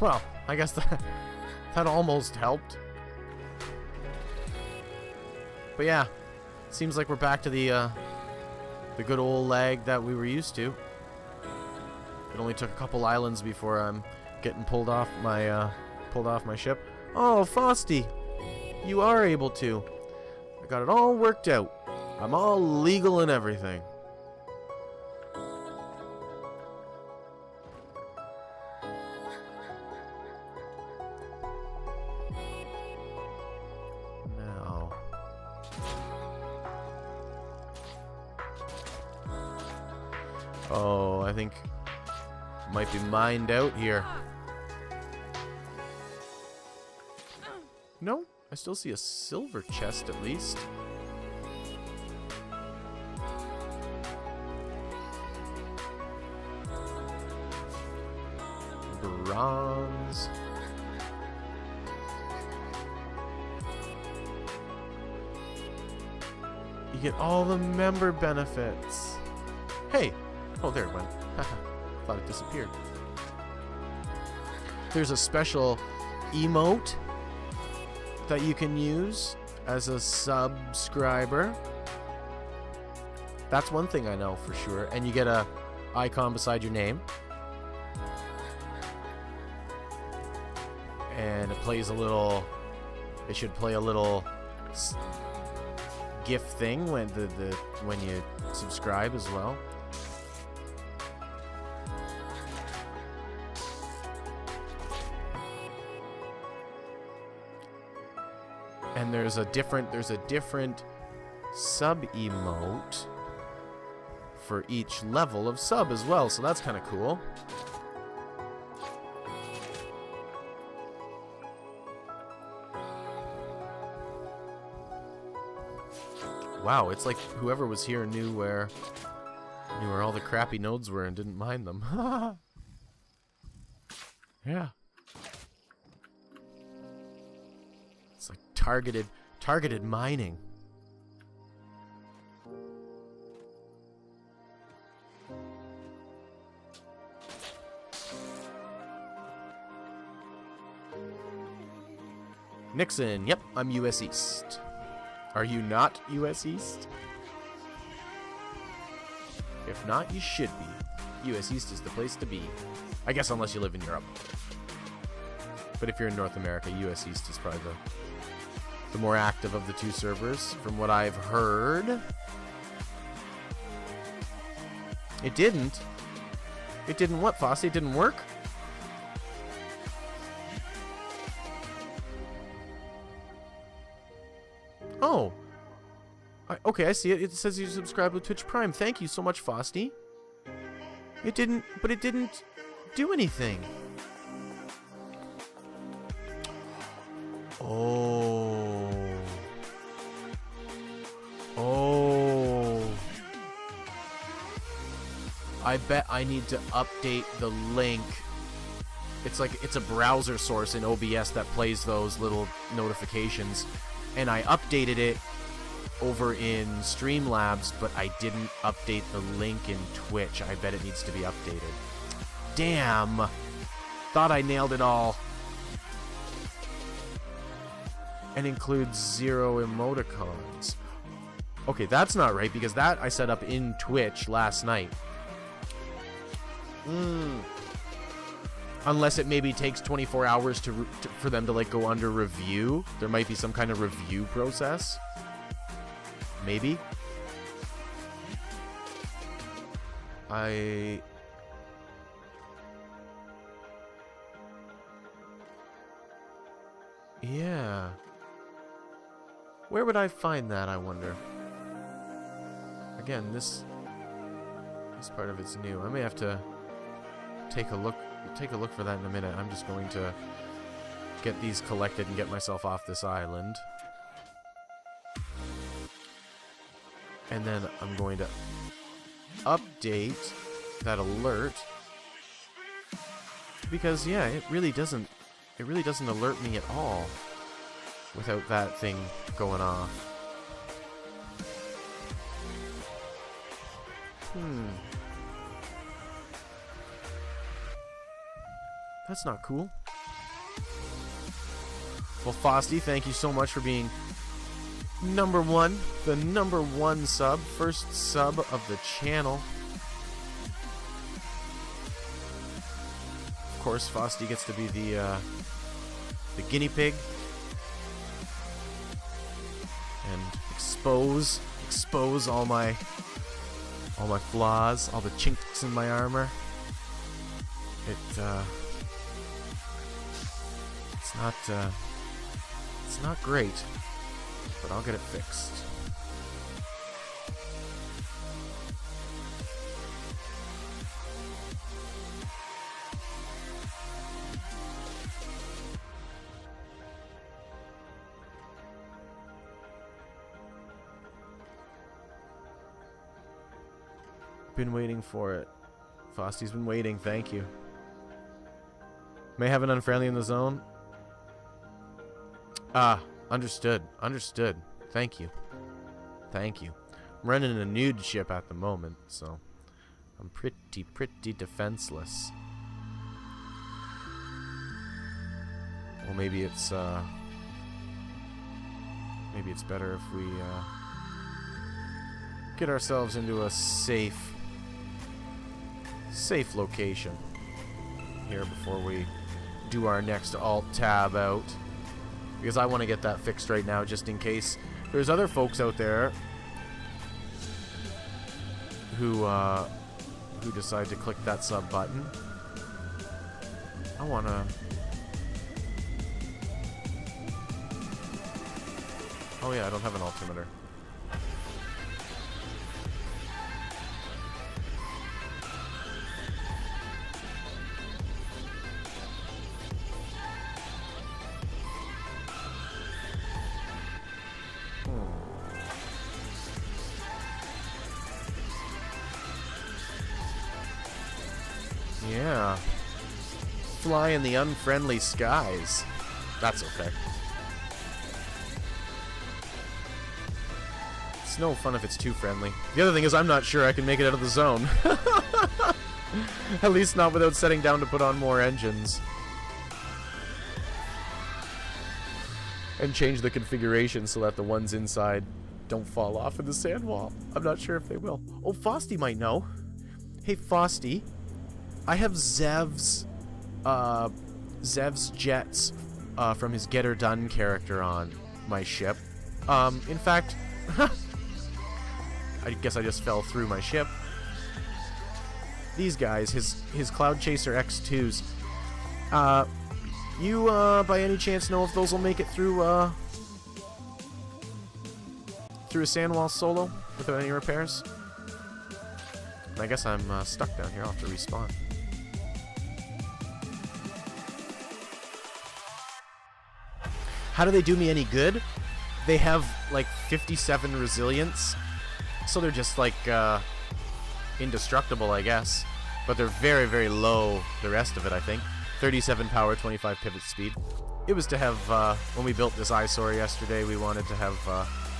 Well, I guess that almost helped. But yeah, seems like we're back to the good old lag that we were used to. It only took a couple islands before I'm getting pulled off my ship. Oh, Frosty, you are able to. I got it all worked out. I'm all legal and everything. Now. Oh, I think might be mined out here. No, I still see a silver chest at least. Bronze. You get all the member benefits. Hey! Oh, there it went. Thought it disappeared. There's a special emote that you can use as a subscriber. That's one thing I know for sure. And you get a icon beside your name. And it plays a little. It should play a little GIF thing when when you subscribe as well. And there's a different sub emote for each level of sub as well, so that's kind of cool. Wow, it's like whoever was here knew where all the crappy nodes were and didn't mind them. Yeah. It's like targeted mining. Nixon, yep, I'm US East. Are you not US East? If not, you should be. US East is the place to be. I guess unless you live in Europe. But if you're in North America, US East is probably the more active of the two servers, from what I've heard. It didn't. It didn't what, Fossey? It didn't work? Oh. Okay, I see it. It says you subscribe with Twitch Prime. Thank you so much, Fosty. It didn't do anything. Oh. Oh. I bet I need to update the link. It's a browser source in OBS that plays those little notifications. And I updated it over in Streamlabs, but I didn't update the link in Twitch. I bet it needs to be updated. Damn. Thought I nailed it all. And includes 0 emoticons. Okay, that's not right, because that I set up in Twitch last night. Unless it maybe takes 24 hours for them to like go under review. There might be some kind of review process. Maybe. Yeah. Where would I find that, I wonder? Again, this part of it's new. I may have to take a look for that in a minute. I'm just going to get these collected and get myself off this island. And then I'm going to update that alert, because yeah, it really doesn't alert me at all without that thing going off. That's not cool. Well, Fosty, thank you so much for being the number one sub, first sub of the channel. Of course, Fosty gets to be the guinea pig and expose all my flaws, all the chinks in my armor. It's not great, but I'll get it fixed. Been waiting for it. Fosty's been waiting, thank you. May have an unfriendly in the zone. Ah, understood. Understood. Thank you. Thank you. I'm running a nude ship at the moment, so I'm pretty defenseless. Well, maybe it's better if we get ourselves into a safe location here before we do our next alt tab out, because I want to get that fixed right now, just in case there's other folks out there who decide to click that sub button. I want to... Oh yeah, I don't have an altimeter. fly in the unfriendly skies. That's okay. It's no fun if it's too friendly. The other thing is I'm not sure I can make it out of the zone. At least not without setting down to put on more engines. And change the configuration so that the ones inside don't fall off in the sand wall. I'm not sure if they will. Oh, Fosty might know. Hey, Fosty. I have Zev's jets from his Get Her Done character on my ship. In fact, I guess I just fell through my ship. These guys, his Cloud Chaser X2s. You, by any chance, know if those will make it through a sand wall solo without any repairs? And I guess I'm stuck down here. I'll have to respawn. How do they do me any good? They have, like, 57 resilience. So they're just, like, indestructible, I guess. But they're very, very low, the rest of it, I think. 37 power, 25 pivot speed. It was to have, when we built this eyesore yesterday, we wanted to have,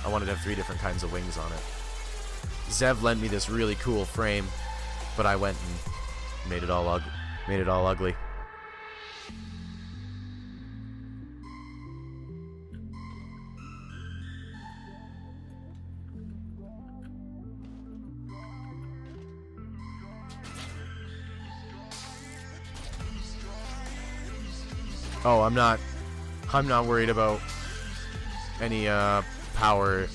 I wanted to have 3 different kinds of wings on it. Zev lent me this really cool frame, but I went and made it all ugly. Oh, I'm not worried about any power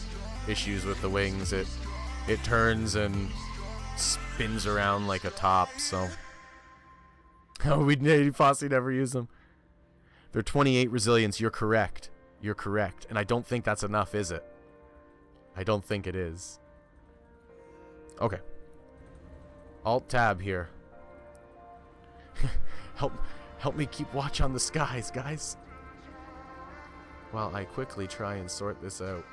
issues with the wings. It turns and spins around like a top, so oh, Fossey never use them. They're 28 resilience. You're correct. You're correct. And I don't think that's enough, is it? I don't think it is. Okay. Alt-tab here. Help me keep watch on the skies, guys. While I quickly try and sort this out.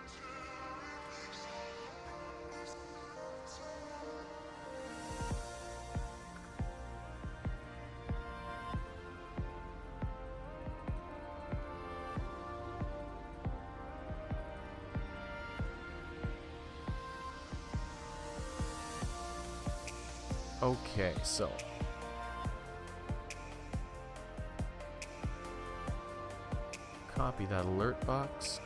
Okay, so copy that alert box.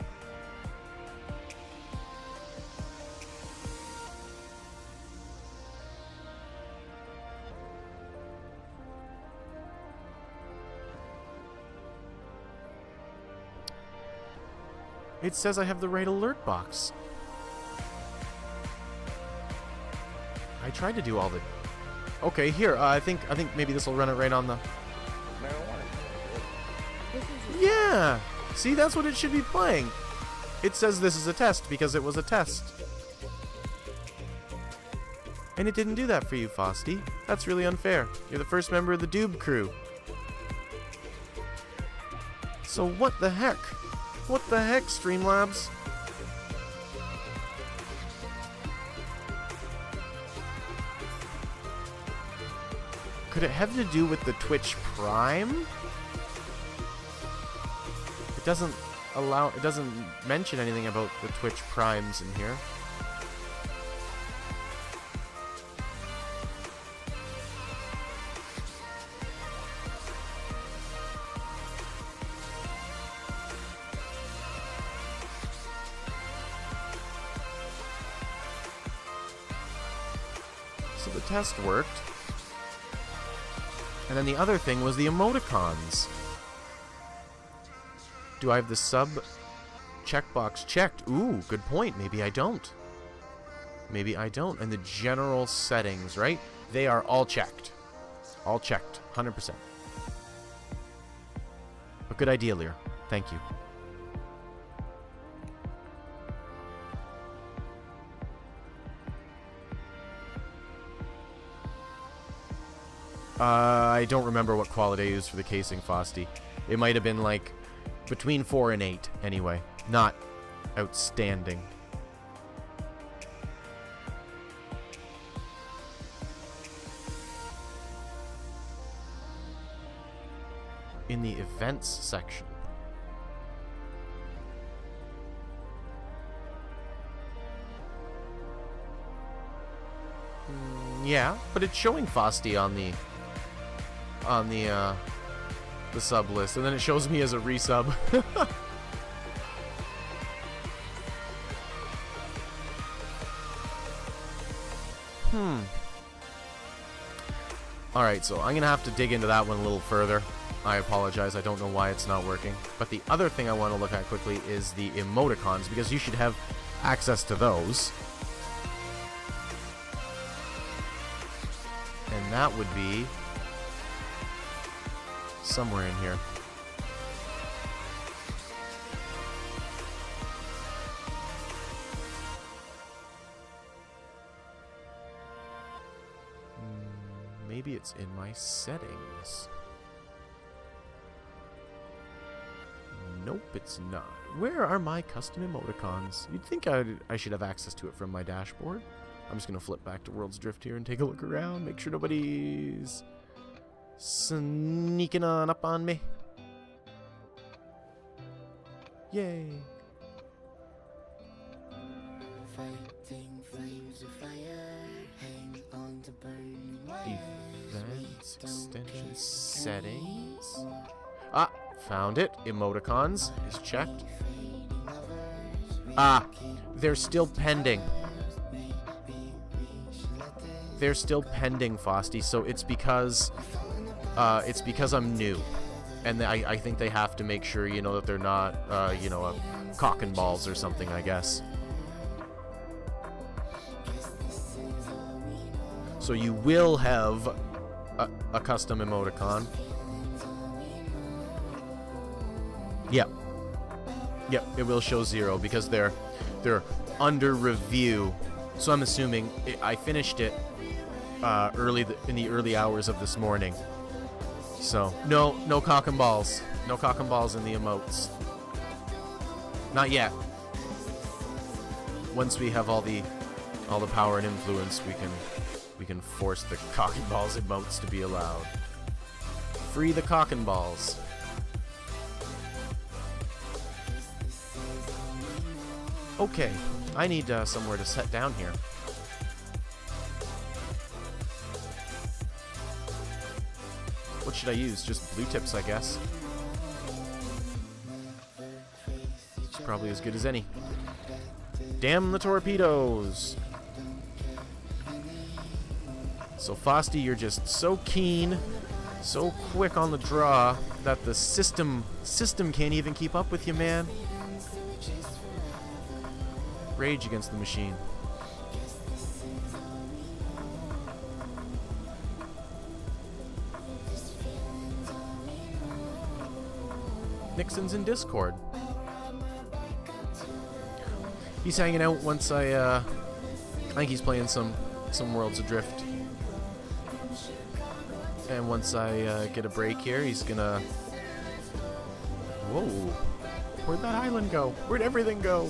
It says I have the right alert box. I tried to do all the... Okay, here, I think maybe this will run it right on the... Yeah! See, that's what it should be playing. It says this is a test because it was a test. And it didn't do that for you, Fosty. That's really unfair. You're the first member of the Doob crew. So what the heck? What the heck, Streamlabs? Could it have to do with the Twitch Prime? It doesn't mention anything about the Twitch Primes in here. So the test worked. And then the other thing was the emoticons. Do I have the sub checkbox checked? Ooh, good point. Maybe I don't. Maybe I don't. And the general settings, right? They are all checked. All checked. 100%. A good idea, Lear. Thank you. I don't remember what quality I used for the casing, Fosty. It might have been like between 4 and 8, anyway. Not outstanding. in the events section. Yeah, but it's showing Fosty on the sub list, and then it shows me as a resub. Alright, so I'm going to have to dig into that one a little further. I apologize, I don't know why it's not working. But the other thing I want to look at quickly is the emoticons, because you should have access to those. And that would be somewhere in here. Maybe it's in my settings. Nope, it's not. Where are my custom emoticons? You'd think I should have access to it from my dashboard. I'm just going to flip back to World's Drift here and take a look around. Make sure nobody's sneaking on up on me. Yay. Fighting flames of fire, hang on to burning wires. Events, extension, settings. Ah, found it. Emoticons is checked. Ah, they're still pending. They're still pending, Fosty, so it's because I'm new. And I think they have to make sure, you know, that they're not, you know, a cock and balls or something, I guess. So you will have a custom emoticon. Yep. Yep, it will show 0 because they're under review. So I'm assuming I finished it in the early hours of this morning. So no cock and balls. No cock and balls in the emotes. Not yet. Once we have all the power and influence, we can force the cock and balls emotes to be allowed. Free the cock and balls. Okay, I need somewhere to set down here. What should I use? Just blue tips, I guess. It's probably as good as any. Damn the torpedoes! So Fosty, you're just so keen, so quick on the draw that the system can't even keep up with you, man. Rage against the machine. Nixon's in Discord. He's hanging out once I think he's playing some Worlds Adrift. And once I get a break here, he's gonna... Whoa. Where'd that island go? Where'd everything go?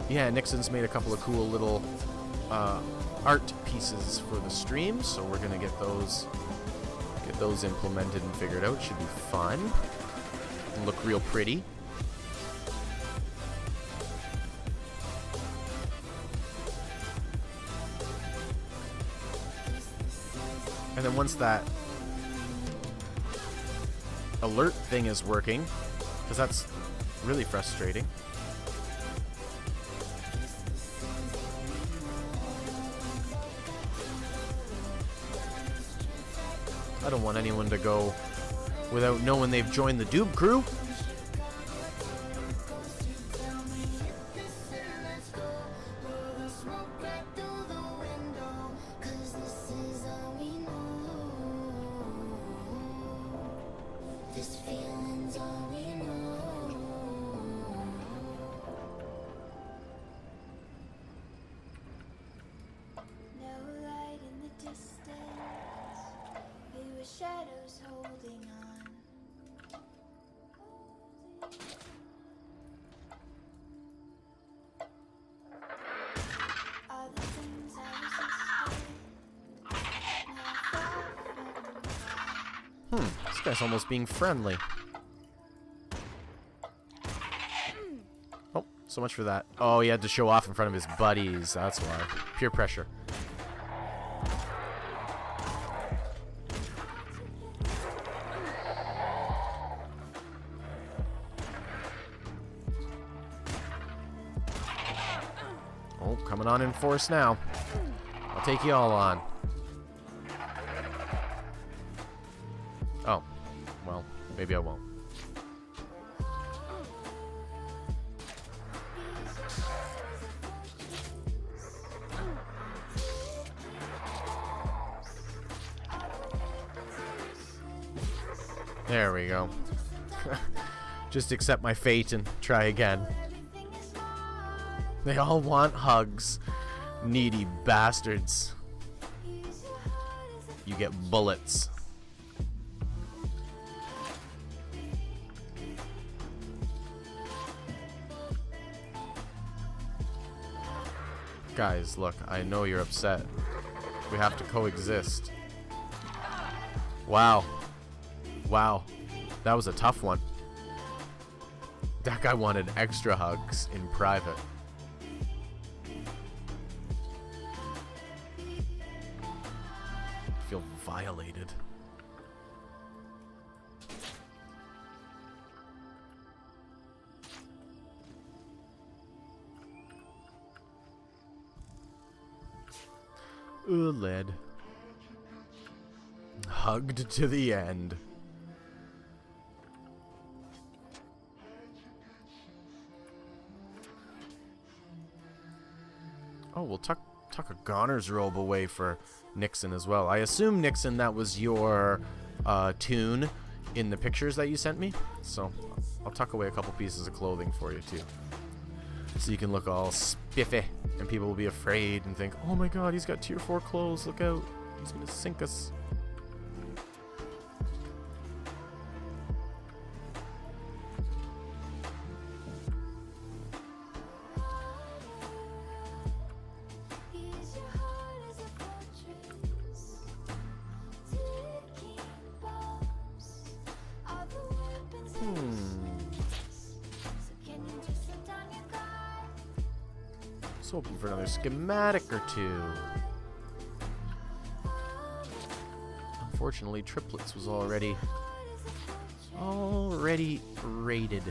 Yeah, Nixon's made a couple of cool little art pieces for the stream, so we're gonna get those implemented and figured out. Should be fun. Look real pretty. And then once that alert thing is working, because that's really frustrating. I don't want anyone to go without knowing they've joined the Doob crew. This guy's almost being friendly. Oh, so much for that. Oh, he had to show off in front of his buddies. That's why. Peer pressure. Oh, coming on in force now. I'll take you all on. Oh, well, maybe I won't. There we go. Just accept my fate and try again. They all want hugs. Needy bastards. You get bullets. Guys, look, I know you're upset. We have to coexist. Wow. Wow. That was a tough one. That guy wanted extra hugs in private. I feel violated. Ooh, lead. Hugged to the end. Oh, we'll tuck a Goner's robe away for Nixon as well. I assume, Nixon, that was your tune in the pictures that you sent me. So I'll tuck away a couple pieces of clothing for you, too. So you can look all spiffy, and people will be afraid and think, oh my god, he's got tier 4 clothes, look out. He's gonna sink us. Hoping for another schematic or two. Unfortunately, triplets was already rated.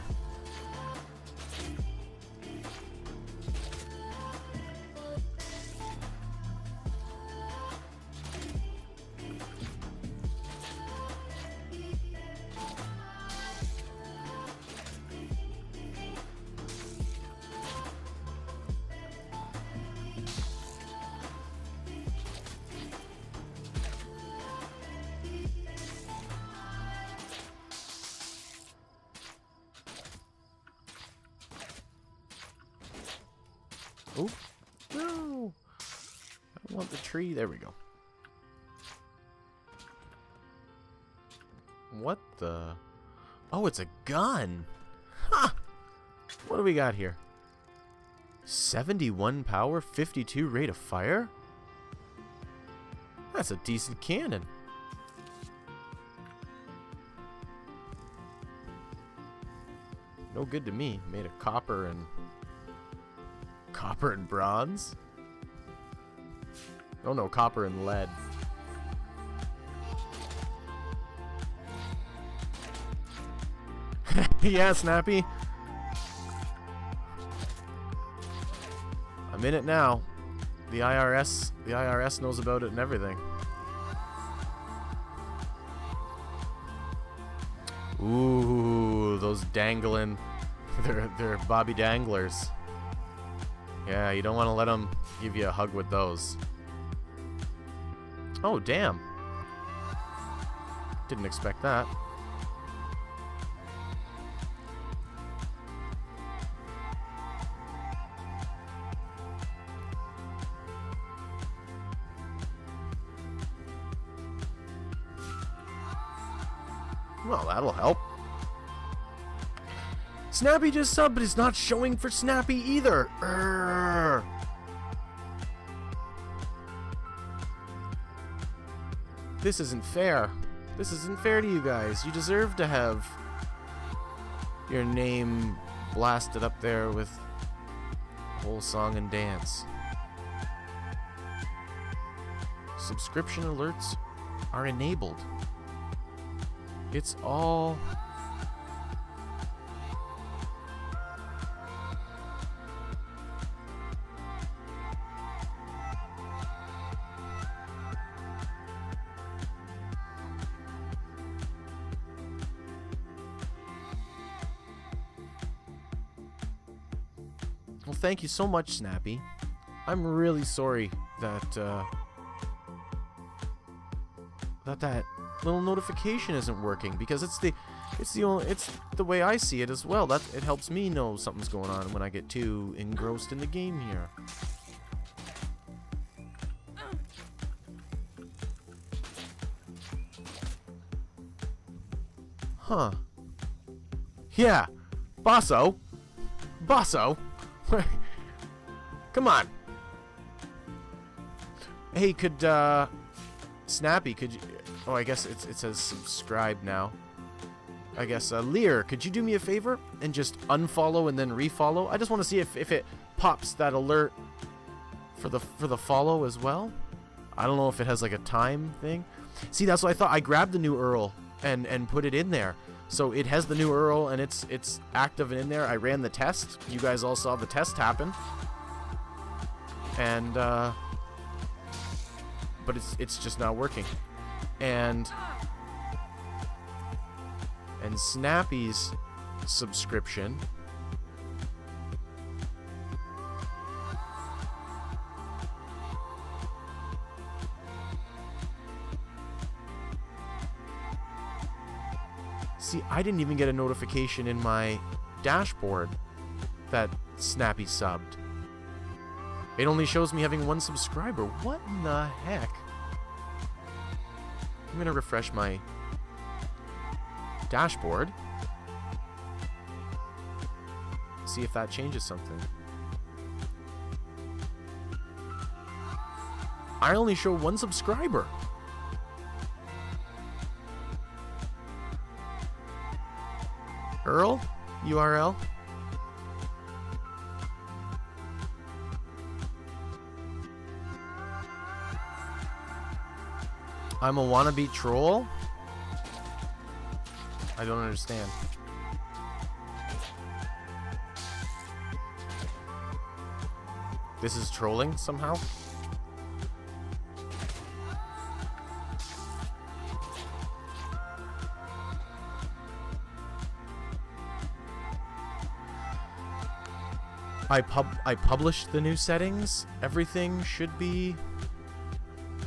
Oh, no! I want the tree. There we go. What the? Oh, it's a gun! Ha! What do we got here? 71 power, 52 rate of fire? That's a decent cannon. No good to me. Made of copper and bronze? Oh no, copper and lead. Yeah, Snappy. I'm in it now. The IRS knows about it and everything. Ooh, those dangling, they're Bobby Danglers. Yeah, you don't want to let them give you a hug with those. Oh, damn. Didn't expect that. Well, that'll help. Snappy just subbed, but it's not showing for Snappy either. Urgh. This isn't fair. This isn't fair to you guys. You deserve to have your name blasted up there with whole song and dance. Subscription alerts are enabled. It's all... Well, thank you so much, Snappy. I'm really sorry that that little notification isn't working, because it's the way I see it as well. That it helps me know something's going on when I get too engrossed in the game here. Huh. Yeah. Bosso. Come on. Hey, could Snappy, could you... Oh, I guess it says subscribe now. I guess, Lear, could you do me a favor and just unfollow and then refollow? I just want to see if it pops that alert for the follow as well. I don't know if it has like a time thing. See, that's what I thought. I grabbed the new URL and put it in there. So it has the new URL and it's active and in there. I ran the test. You guys all saw the test happen. And but it's just not working. And Snappy's subscription see, I didn't even get a notification in my dashboard that Snappy subbed. It only shows me having 1 subscriber. What in the heck? I'm gonna refresh my dashboard. See if that changes something. I only show 1 subscriber. Earl? URL? I'm a wannabe troll? I don't understand. This is trolling somehow? I published the new settings. Everything should be...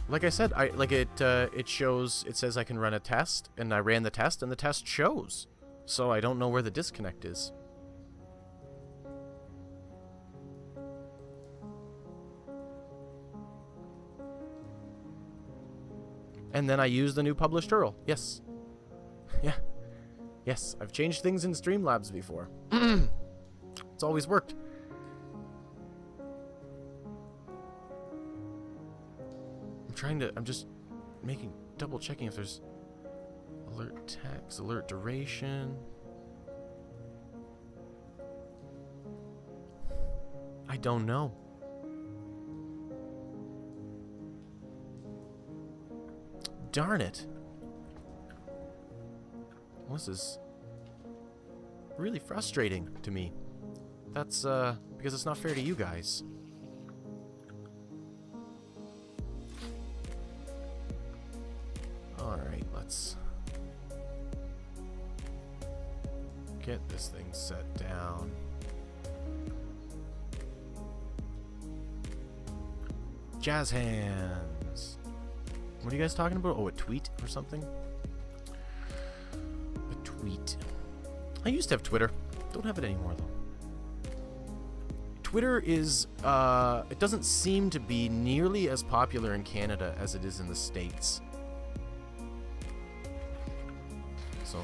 Like I said, it shows, it says I can run a test, and I ran the test, and the test shows. So I don't know where the disconnect is. And then I use the new published URL. Yes. Yeah. Yes, I've changed things in Streamlabs before. It's always worked. I'm just double checking if there's alert text, alert duration. I don't know. Darn it. Well, this is really frustrating to me. That's because it's not fair to you guys. Alright, let's get this thing set down. Jazz hands. What are you guys talking about? Oh, a tweet or something? A tweet. I used to have Twitter. Don't have it anymore, though. Twitter is, it doesn't seem to be nearly as popular in Canada as it is in the States. So,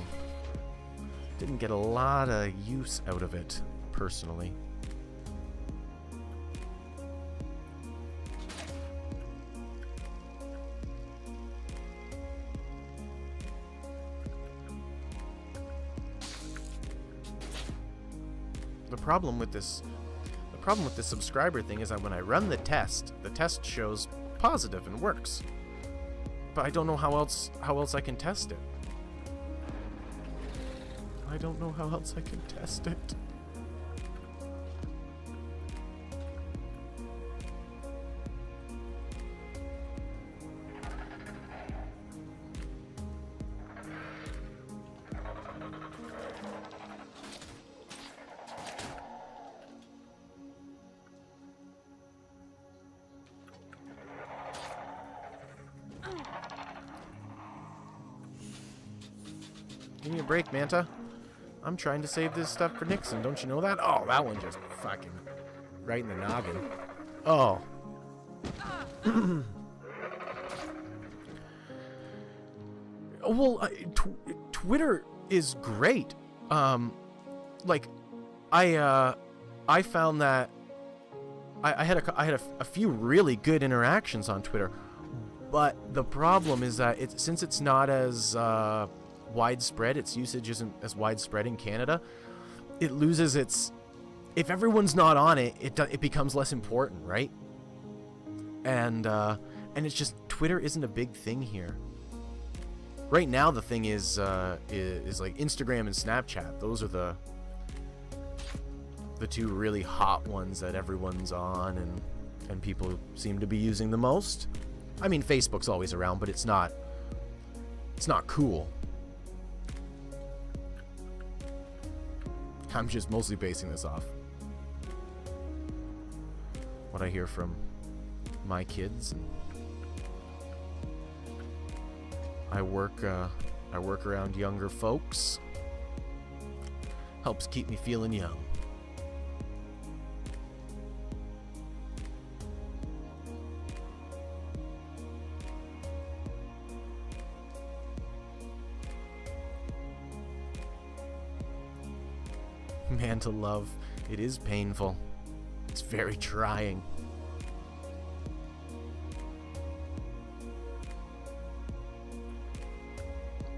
didn't get a lot of use out of it, personally. problem with this subscriber thing is that when I run the test shows positive and works. But I don't know how else I can test it. I don't know how else I can test it. Give me a break, Manta. I'm trying to save this stuff for Nixon. Don't you know that? Oh, that one just fucking right in the noggin. Oh. Well, Twitter is great. Like, I found that I had a few really good interactions on Twitter, but the problem is that since it's not as widespread, its usage isn't as widespread in Canada, it loses its... If everyone's not on it, it becomes less important, right? And it's just, Twitter isn't a big thing here. Right now, the thing is like Instagram and Snapchat. Those are the two really hot ones that everyone's on and people seem to be using the most. I mean, Facebook's always around, but it's not cool. I'm just mostly basing this off what I hear from my kids, and I work around younger folks. Helps keep me feeling young. Man to love, it is painful. It's very trying.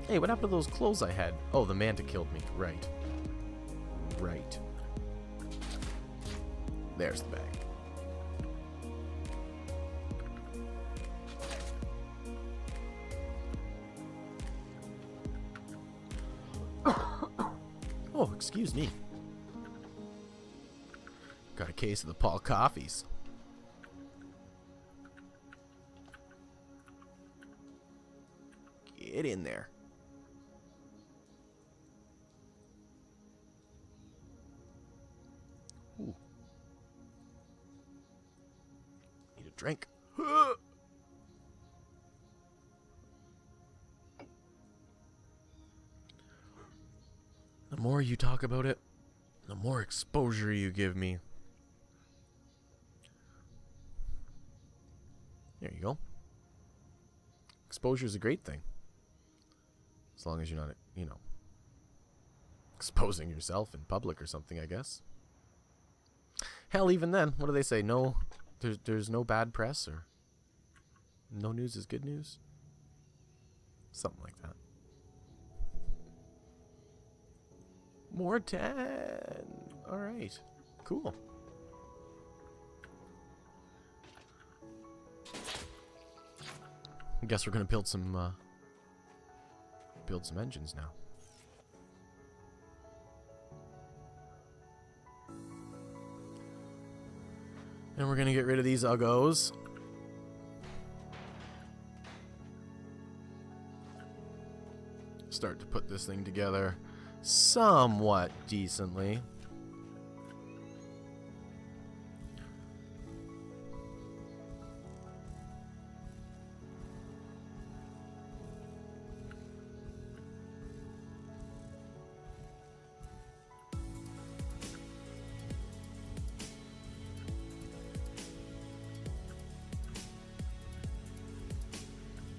Hey, what happened to those clothes I had? Oh, the manta killed me. Right. Right. There's the bag. Oh, excuse me. Got a case of the Paul Coffees. Get in there. Ooh. Need a drink. The more you talk about it, the more exposure you give me. There you go. Exposure is a great thing. As long as you're not, exposing yourself in public or something, I guess. Hell, even then, what do they say? No, there's no bad press, or no news is good news? Something like that. More 10. All right. Cool. I guess we're gonna build some engines now. And we're gonna get rid of these uggos. Start to put this thing together somewhat decently.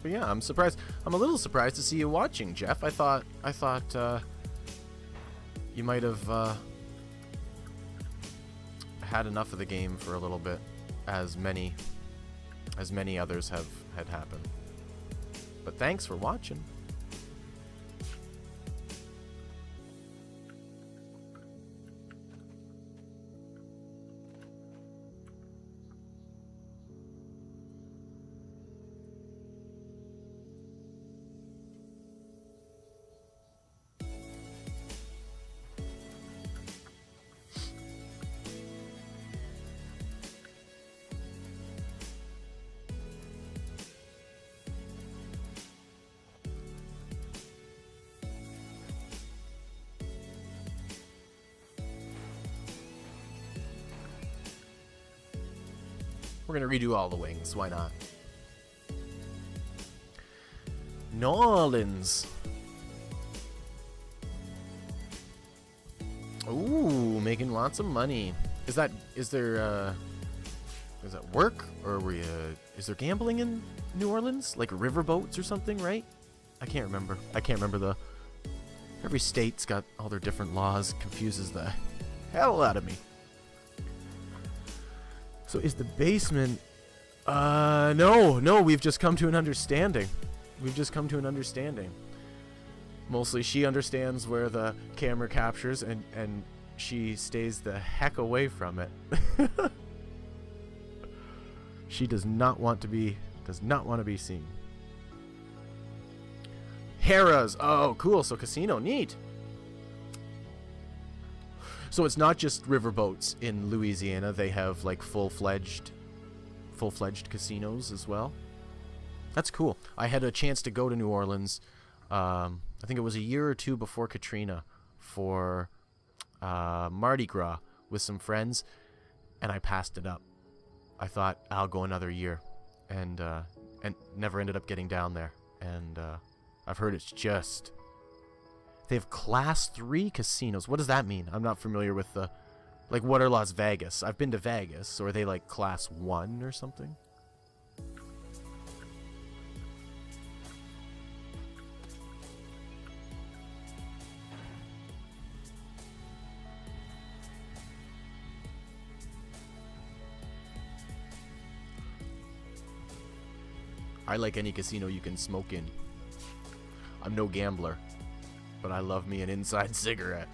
But yeah, I'm surprised. I'm a little surprised to see you watching, Jeff. I thought you might have had enough of the game for a little bit, as many others had happened. But thanks for watching. We're gonna redo all the wings. Why not? New Orleans. Ooh, making lots of money. Is that work, or is there gambling in New Orleans? Like riverboats or something, right? I can't remember. Every state's got all their different laws. Confuses the hell out of me. So is the basement... No, we've just come to an understanding. Mostly she understands where the camera captures, and she stays the heck away from it. She does not want to be seen. Harrah's. Oh, cool. So casino, neat. So it's not just riverboats in Louisiana. They have like full-fledged casinos as well. That's cool. I had a chance to go to New Orleans. I think it was a year or two before Katrina for Mardi Gras with some friends, and I passed it up. I thought I'll go another year, and never ended up getting down there. And I've heard it's just... They have Class 3 casinos. What does that mean? I'm not familiar with the... Like, what are Las Vegas? I've been to Vegas. So are they like Class 1 or something? I like any casino you can smoke in. I'm no gambler, but I love me an inside cigarette.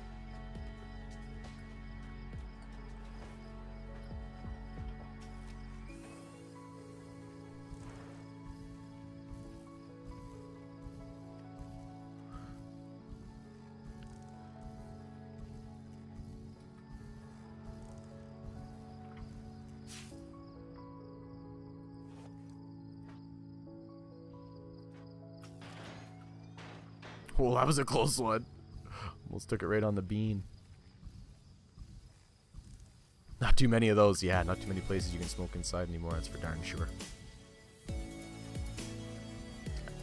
Oh, that was a close one. Almost took it right on the bean. Not too many of those, yeah. Not too many places you can smoke inside anymore, that's for darn sure.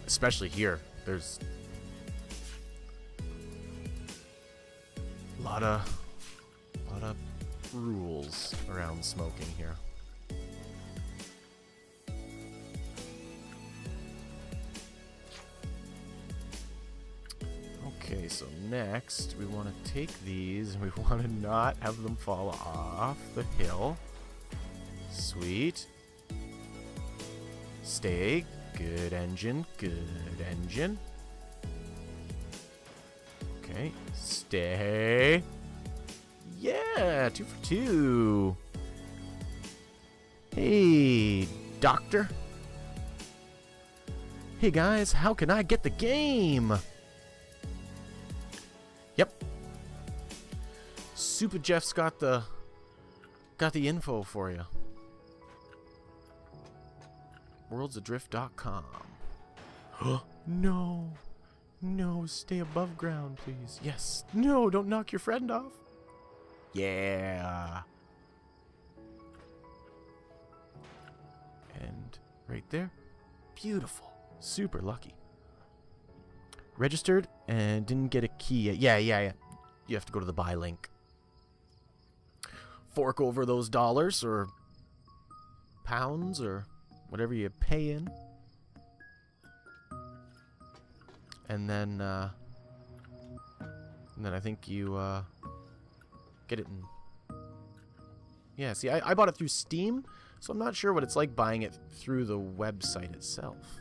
Especially here. There's a lot of rules around smoking here. Okay, so next we want to take these and we want to not have them fall off the hill. Sweet. Stay. Good engine. Good engine. Okay. Stay. Yeah, 2 for 2. Hey, doctor. Hey guys, how can I get the game? Yep. Super Jeff's got the info for you. WorldsAdrift.com. No. No, stay above ground, please. Yes. No, don't knock your friend off. Yeah. And right there. Beautiful. Super lucky. Registered and didn't get a key yet. Yeah. You have to go to the buy link. Fork over those dollars or pounds or whatever you pay in. And then I think you get it in. Yeah, see, I bought it through Steam, so I'm not sure what it's like buying it through the website itself.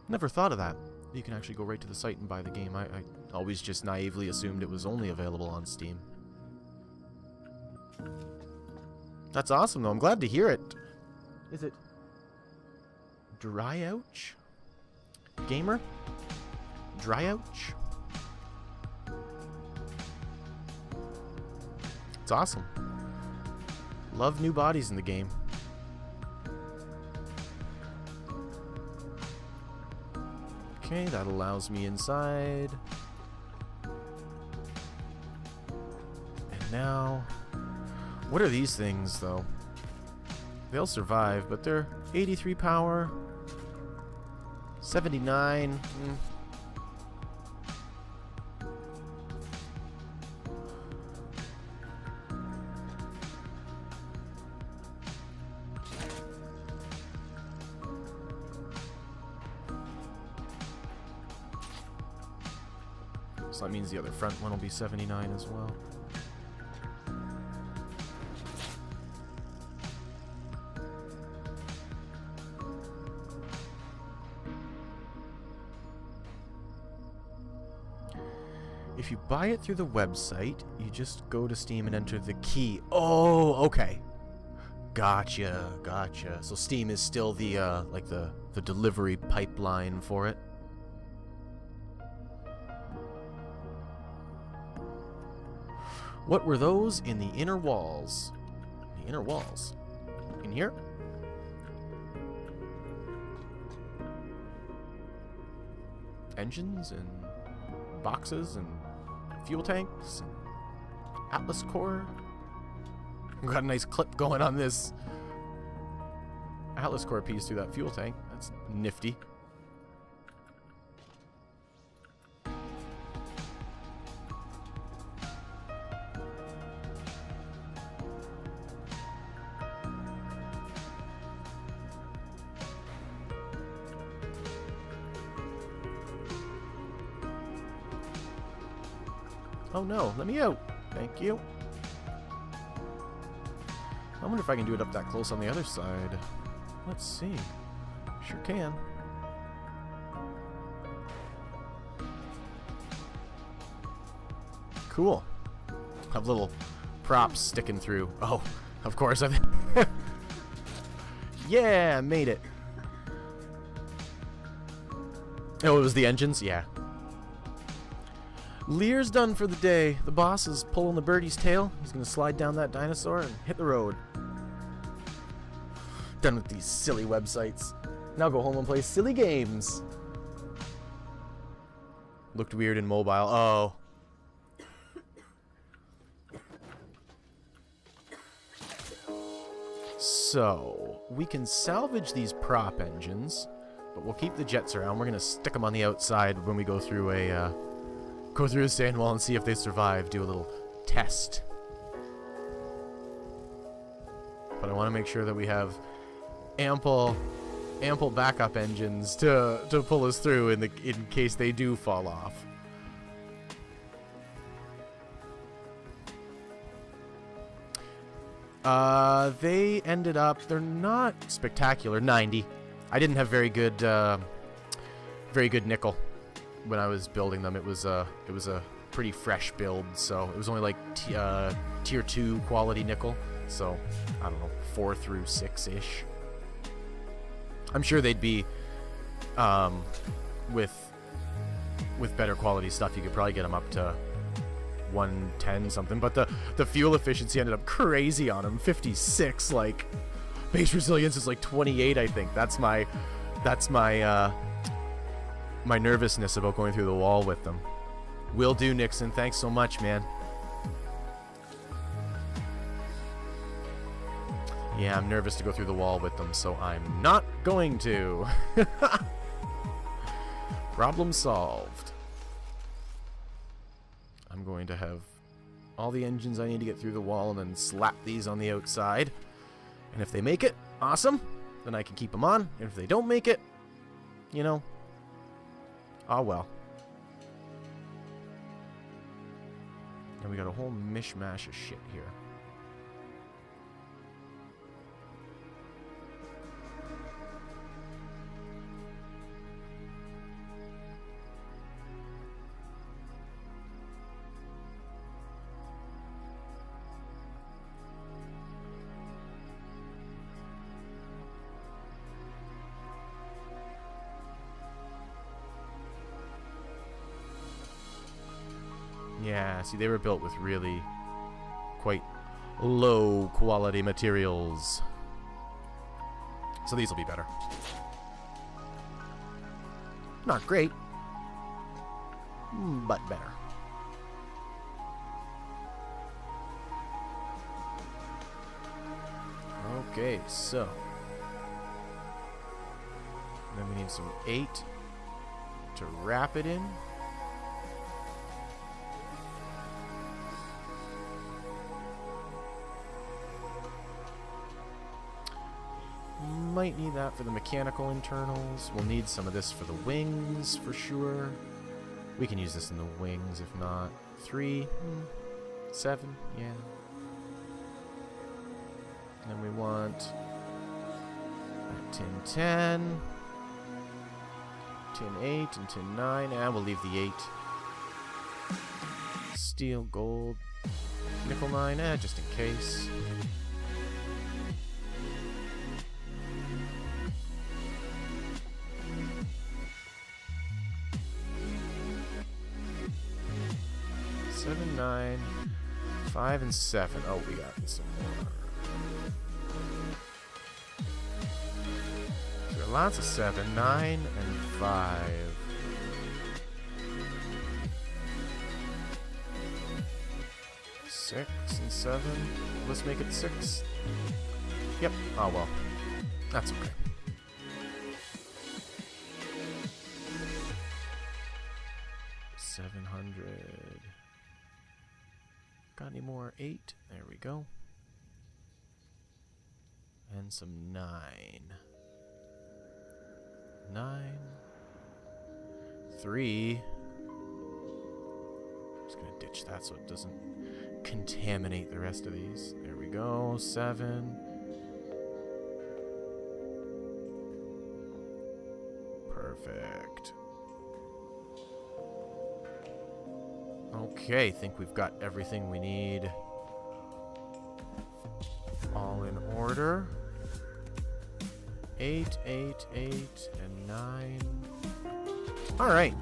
Never thought of that. You can actually go right to the site and buy the game. I always just naively assumed it was only available on Steam. That's awesome, though. I'm glad to hear it. Is it Dryouch? Gamer? Dryouch? It's awesome. Love new bodies in the game. Okay, that allows me inside. And now, what are these things, though? They'll survive, but they're 83 power, 79. So that means the other front one will be 79 as well. If you buy it through the website, you just go to Steam and enter the key. Oh, okay. Gotcha, gotcha. So Steam is still the like the delivery pipeline for it. What were those in the inner walls? The inner walls. In here? Engines and boxes and fuel tanks and Atlas core. We've got a nice clip going on this Atlas core piece through that fuel tank. That's nifty. Oh no, let me out. Thank you. I wonder if I can do it up that close on the other side. Let's see. Sure can. Cool. Have little props sticking through. Oh, of course. Yeah, made it. Oh, it was the engines? Yeah. Lear's done for the day. The boss is pulling the birdie's tail. He's going to slide down that dinosaur and hit the road. Done with these silly websites. Now go home and play silly games. Looked weird in mobile. Oh. So, we can salvage these prop engines, but we'll keep the jets around. We're going to stick them on the outside when we go through a sand wall and see if they survive. Do a little test. But I want to make sure that we have ample backup engines to pull us through in case they do fall off. They ended up, they're not spectacular. 90. I didn't have very good nickel when I was building them. It was a pretty fresh build, so it was only like tier 2 quality nickel. So I don't know, 4 through 6-ish. I'm sure they'd be with better quality stuff. You could probably get them up to 110 something, but the fuel efficiency ended up crazy on them. 56. Like, base resilience is like 28, I think. That's my my nervousness about going through the wall with them. Will do, Nixon. Thanks so much, man. Yeah, I'm nervous to go through the wall with them, so I'm not going to. Problem solved. I'm going to have all the engines I need to get through the wall and then slap these on the outside. And if they make it, awesome. Then I can keep them on. And if they don't make it, you know, oh well. And we got a whole mishmash of shit here. Yeah, see, they were built with really quite low quality materials. So these will be better. Not great, but better. Okay, so then we need some 8 to wrap it in. Might need that for the mechanical internals. We'll need some of this for the wings for sure. We can use this in the wings if not. 3, 7, yeah. And then we want tin 10, tin 8, and tin 9. And we'll leave the 8. Steel, gold, nickel 9, just in case. Seven, 9, 5, and 7. Oh, we got some more. So there are lots of 7, 9, and 5. Six and 7. Let's make it 6. Yep. Oh well. That's okay. $700. Got any more? 8. There we go. And some 9. 9. 3. Just gonna ditch that so it doesn't contaminate the rest of these. There we go. 7. Perfect. Okay, think we've got everything we need. All in order. 8, 8, 8, and 9. Alright.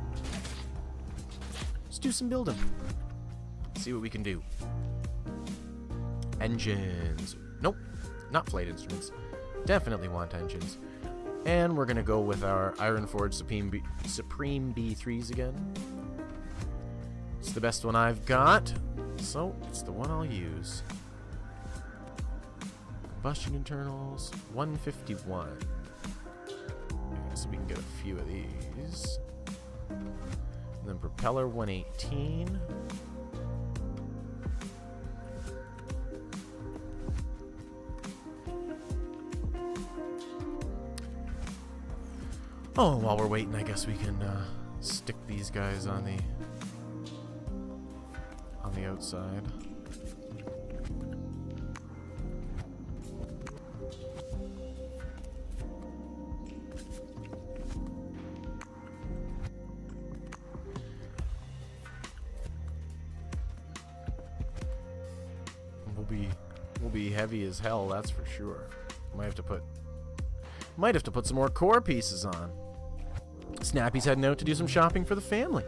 Let's do some building. See what we can do. Engines. Nope, not flight instruments. Definitely want engines. And we're gonna go with our Ironforge Supreme B3s again. It's the best one I've got, so it's the one I'll use. Combustion internals, 151. Okay, so we can get a few of these. And then propeller, 118. Oh, while we're waiting, I guess we can stick these guys on the outside. We'll be heavy as hell, that's for sure. Might have to put some more core pieces on. Snappy's heading out to do some shopping for the family.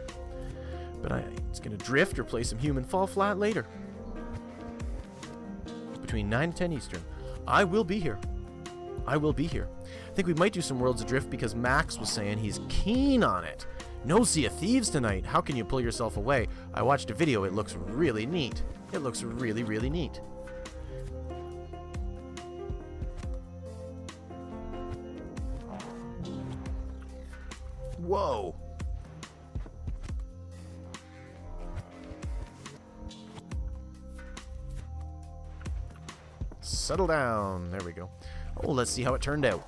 But he's going to drift or play some human fall flat later. Between 9 and 10 Eastern. I will be here. I think we might do some Worlds Adrift because Max was saying he's keen on it. No Sea of Thieves tonight. How can you pull yourself away? I watched a video. It looks really neat. It looks really, really neat. Whoa. Settle down. There we go. Oh, let's see how it turned out.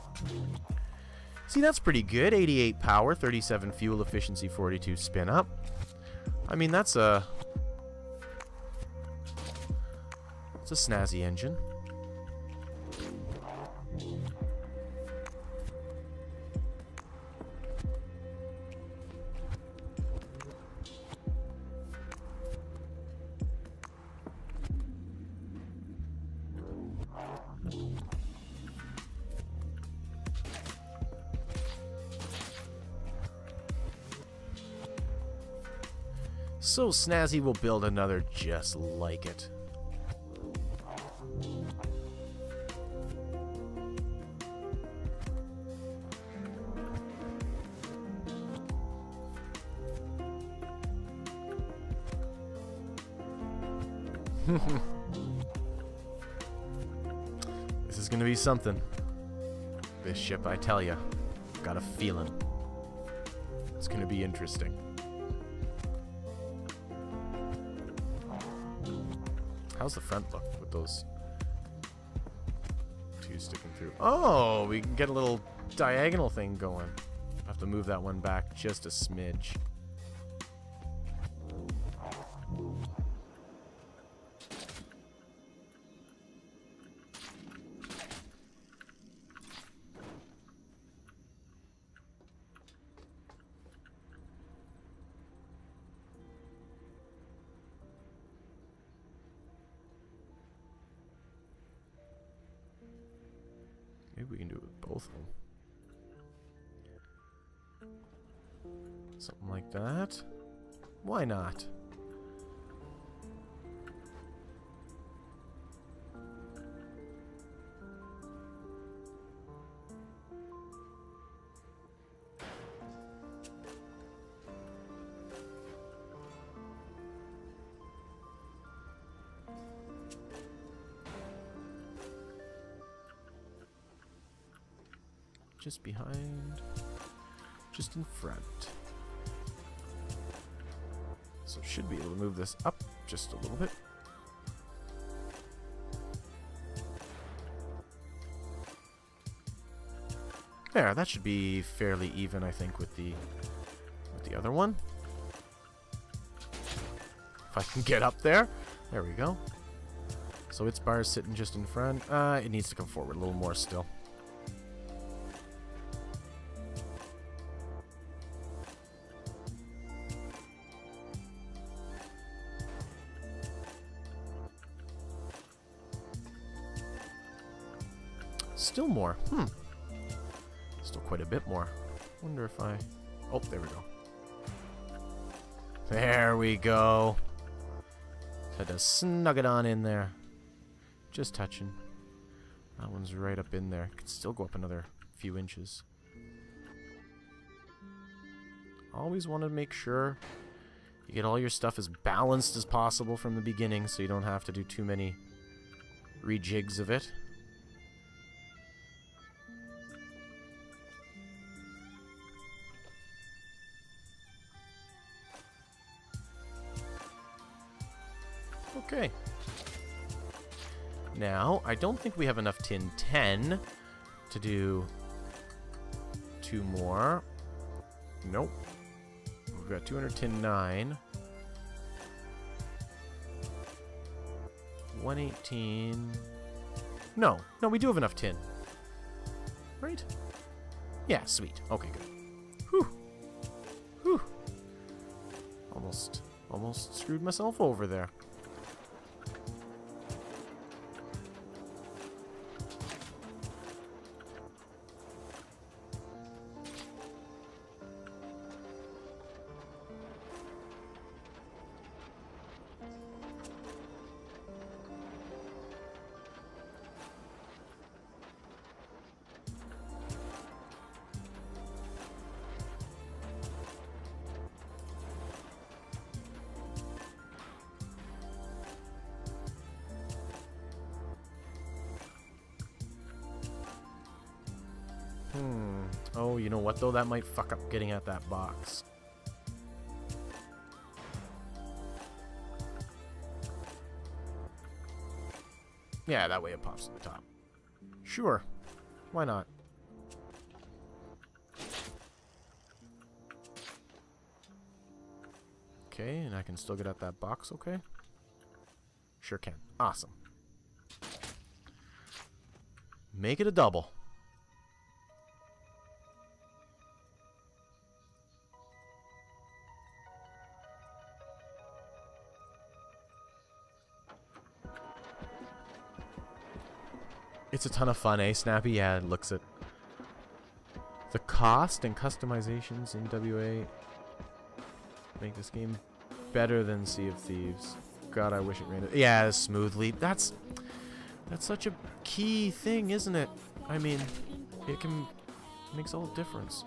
See, that's pretty good. 88 power, 37 fuel efficiency, 42 spin up. I mean, it's a snazzy engine. So snazzy, we'll build another just like it. This is gonna be something. This ship, I tell ya. Got a feeling. It's gonna be interesting. How's the front look with those two sticking through? Oh, we can get a little diagonal thing going. I have to move that one back just a smidge. Maybe we can do it with both of them. Something like that. Why not? Just behind, just in front. So should be able to move this up just a little bit. There, that should be fairly even, I think, with the other one. If I can get up there. There we go. So its bar's sitting just in front. It needs to come forward a little more still. Still more. Still quite a bit more. Wonder if I... Oh, there we go. There we go. Had to snug it on in there. Just touching. That one's right up in there. Could still go up another few inches. Always want to make sure you get all your stuff as balanced as possible from the beginning so you don't have to do too many rejigs of it. Okay. Now, I don't think we have enough tin 10 to do 2 more. Nope. We've got 200 tin 9. 118. No, we do have enough tin. Right? Yeah, sweet. Okay, good. Whew. Whew. Almost screwed myself over there. Oh, you know what, though? That might fuck up getting at that box. Yeah, that way it pops to the top. Sure. Why not? Okay, and I can still get at that box, okay? Sure can. Awesome. Make it a double. It's a ton of fun, eh, Snappy? Yeah, it looks at the cost and customizations in WA make this game better than Sea of Thieves. God, I wish it ran it. Yeah, smoothly. That's such a key thing, isn't it? I mean, it makes all the difference.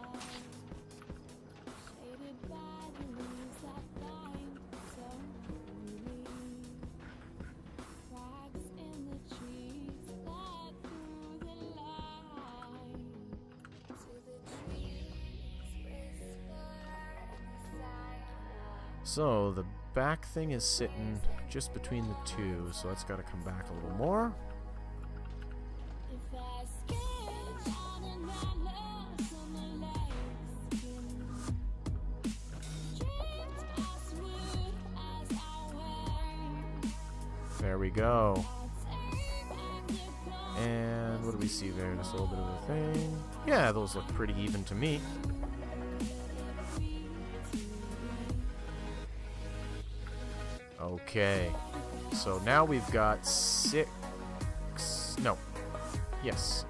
So the back thing is sitting just between the two, so that's got to come back a little more. There we go. And what do we see there? Just a little bit of a thing. Yeah, those look pretty even to me. Okay. So now we've got 6... No. Yes.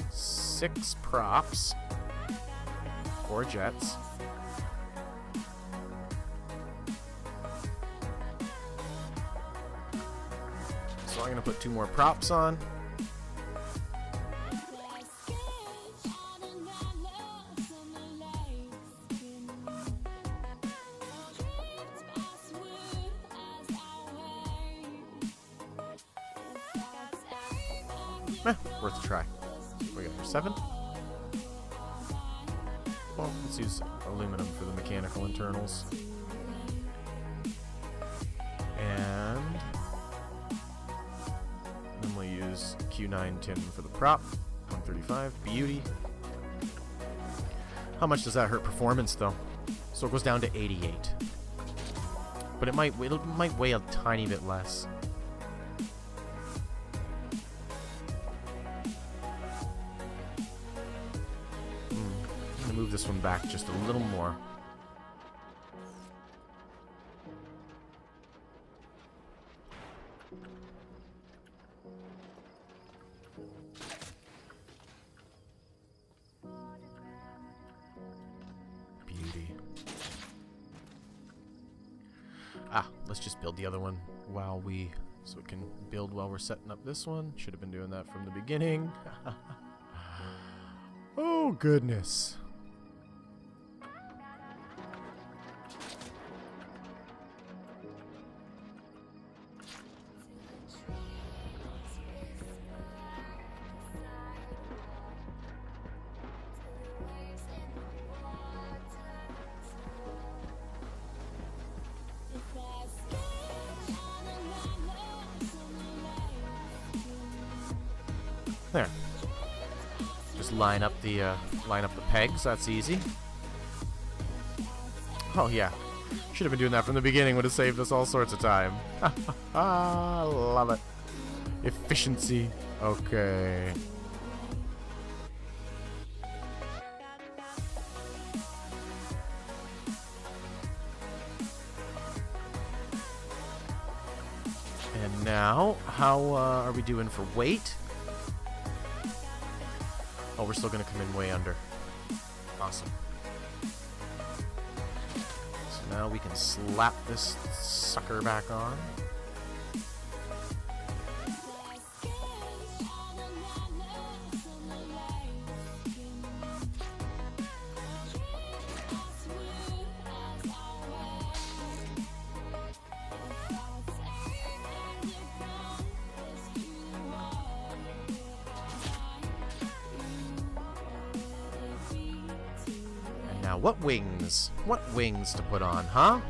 6 props. 4 jets. So I'm going to put 2 more props on. Worth a try. We got here 7. Well, let's use aluminum for the mechanical internals. And then we'll use Q9 tin for the prop. 135. Beauty. How much does that hurt performance, though? So it goes down to 88. But it might weigh a tiny bit less. Move this one back just a little more. Beauty. Let's just build the other one so we can build while we're setting up this one. Should have been doing that from the beginning. Oh, goodness. There. Just line up the pegs. That's easy. Oh yeah, should have been doing that from the beginning. Would have saved us all sorts of time. Love it. Efficiency. Okay. And now, how are we doing for weight? Oh, we're still going to come in way under. Awesome. So now we can slap this sucker back on. Now, what wings? What wings to put on, huh?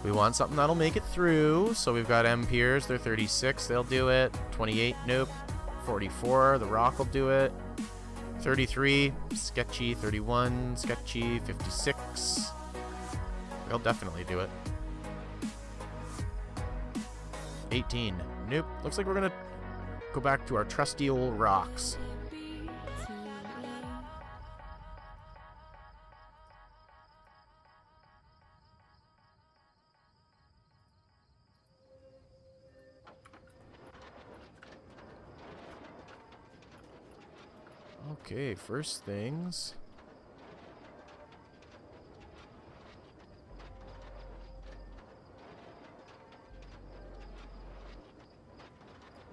We want something that'll make it through. So we've got Empiers. They're 36. They'll do it. 28. Nope. 44. The Rock will do it. 33. Sketchy. 31. Sketchy. 56. They'll definitely do it. 18. Nope. Looks like we're going to go back to our trusty old rocks. Okay, first things.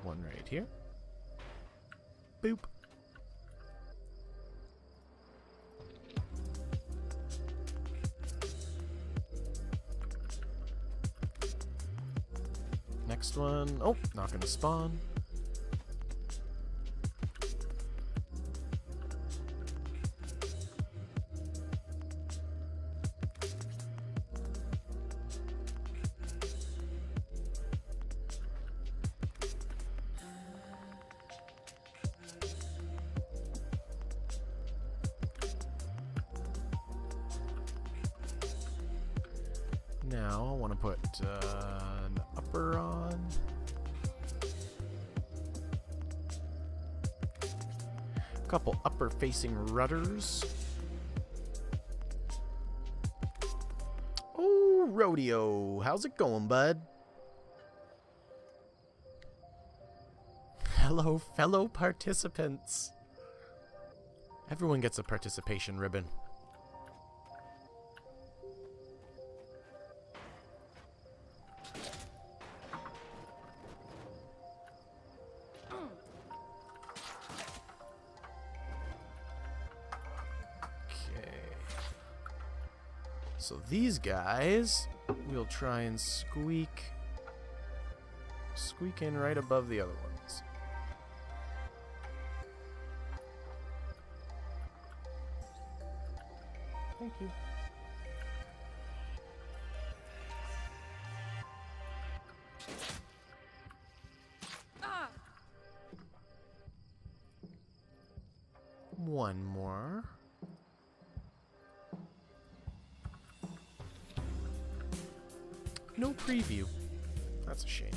One right here. Boop. Next one. Oh, not gonna spawn. now, I want to put an upper on. A couple upper-facing rudders. Oh, Rodeo. How's it going, bud? Hello, fellow participants. Everyone gets a participation ribbon. So these guys, we'll try and squeak in right above the other ones. Thank you. One more. No preview. That's a shame.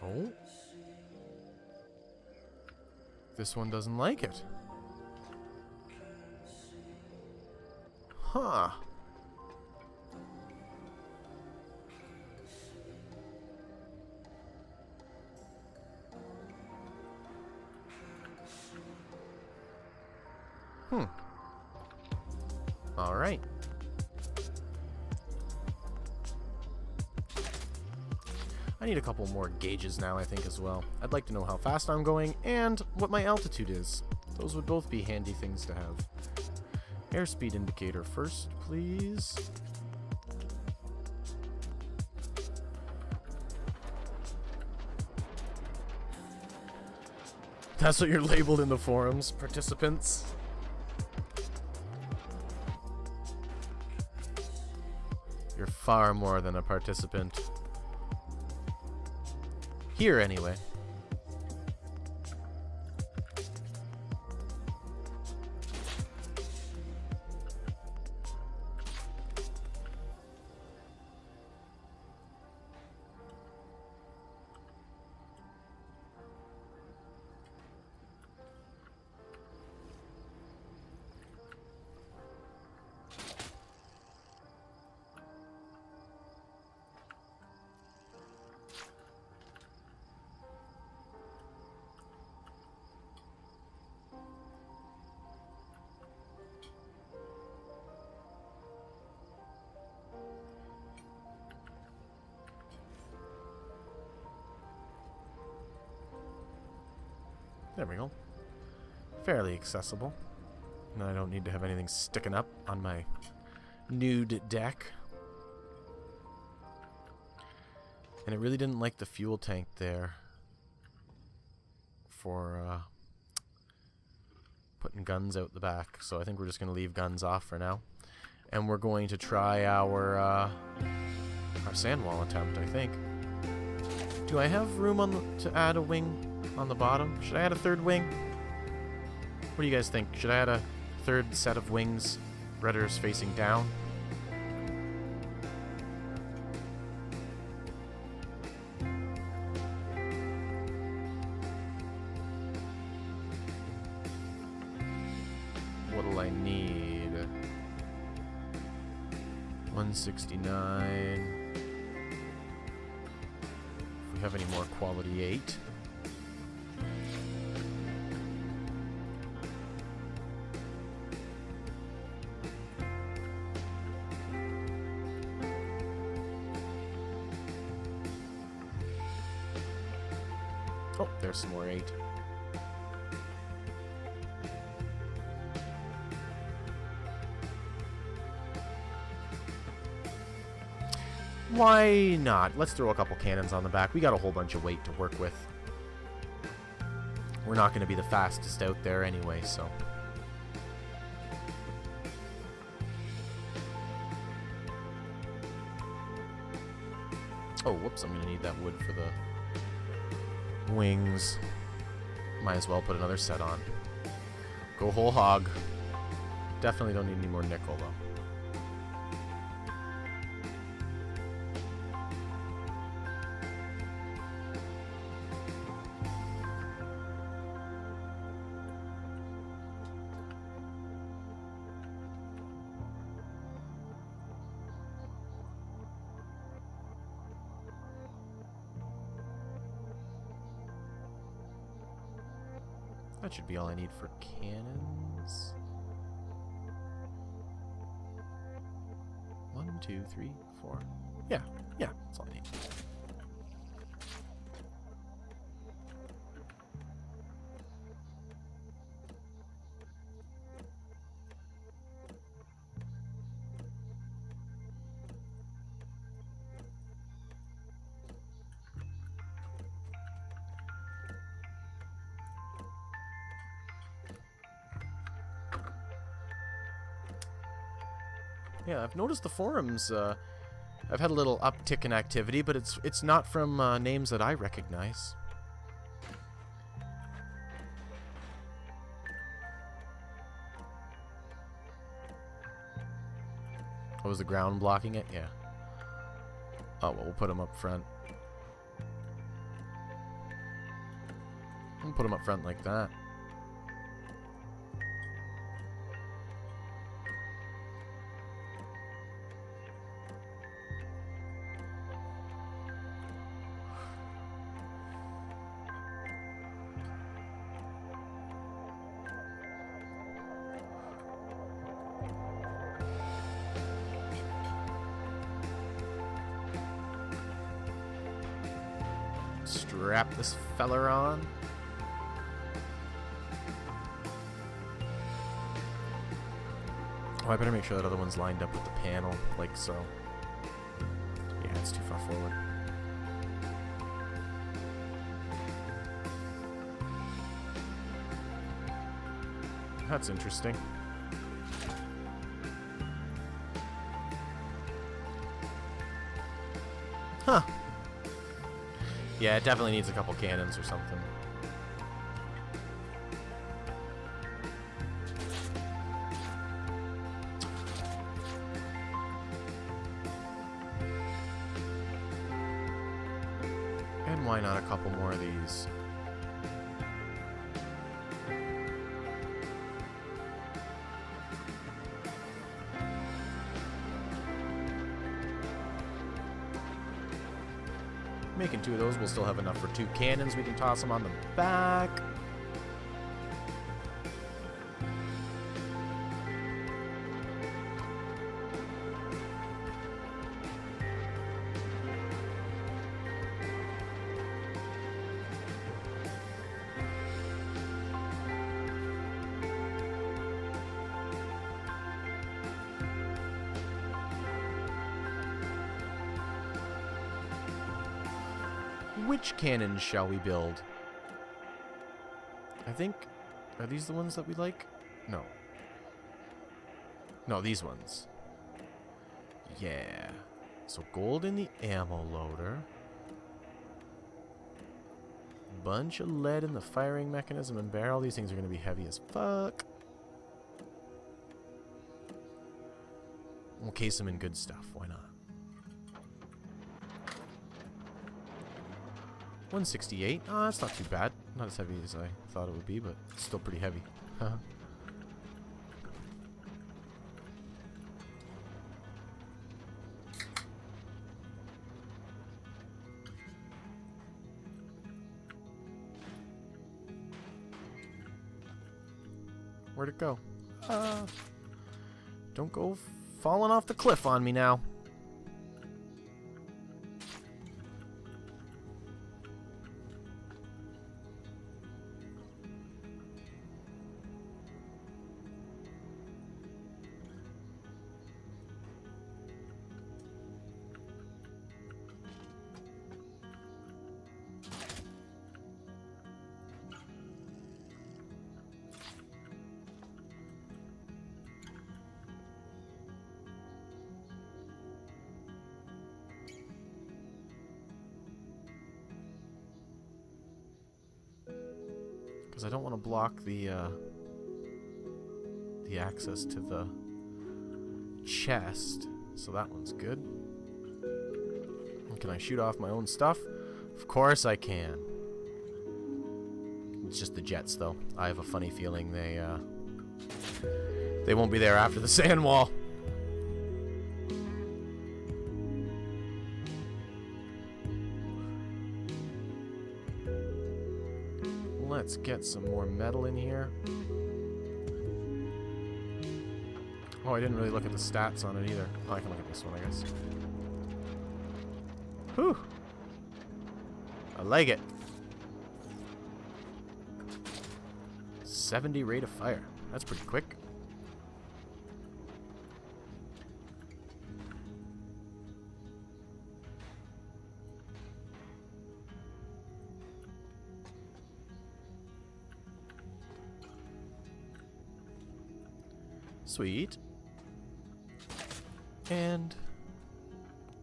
Oh. This one doesn't like it. Huh. All right. I need a couple more gauges now, I think, as well. I'd like to know how fast I'm going and what my altitude is. Those would both be handy things to have. Airspeed indicator first, please. That's what you're labeled in the forums, participants. You're far more than a participant. Here, anyway. There we go. Fairly accessible. And I don't need to have anything sticking up on my nude deck. And it really didn't like the fuel tank there for putting guns out the back. So I think we're just going to leave guns off for now. And we're going to try our sand wall attempt, I think. Do I have room to add a wing on the bottom? Should I add a third wing? What do you guys think? Should I add a third set of wings, rudders facing down? What'll I need? 169. If we have any more quality 8. Oh, there's some more 8. Why not? Let's throw a couple cannons on the back. We got a whole bunch of weight to work with. We're not going to be the fastest out there anyway, so Oh, whoops, I'm gonna need that wood for the wings. Might as well put another set on. Go whole hog. Definitely don't need any more nickel, though. That should be all I need for cannons. 1, 2, 3, 4. Yeah, that's all I need. Yeah, I've noticed the forums. I've had a little uptick in activity, but it's not from names that I recognize. Oh, was the ground blocking it? Yeah. Oh, well, we'll put them up front. We'll put them up front like that. Strap this feller on. Oh, I better make sure that other one's lined up with the panel, like so. Yeah, it's too far forward. That's interesting. Huh. Yeah, it definitely needs a couple cannons or something. And why not a couple more of these? Making 2 of those, we'll still have enough for 2 cannons. We can toss them on the back. Which cannons shall we build? I think... Are these the ones that we like? No. No, these ones. Yeah. So gold in the ammo loader. Bunch of lead in the firing mechanism and barrel. These things are going to be heavy as fuck. We'll case them in good stuff. Why not? 168. Oh, that's not too bad. Not as heavy as I thought it would be, but it's still pretty heavy. Where'd it go? Don't go falling off the cliff on me now. Because I don't want to block the access to the chest. So that one's good. And can I shoot off my own stuff? Of course I can. It's just the jets, though. I have a funny feeling they won't be there after the sand wall. Let's get some more metal in here. Oh, I didn't really look at the stats on it either. Oh, I can look at this one, I guess. Whew. I like it. 70 rate of fire. That's pretty quick. Sweet. And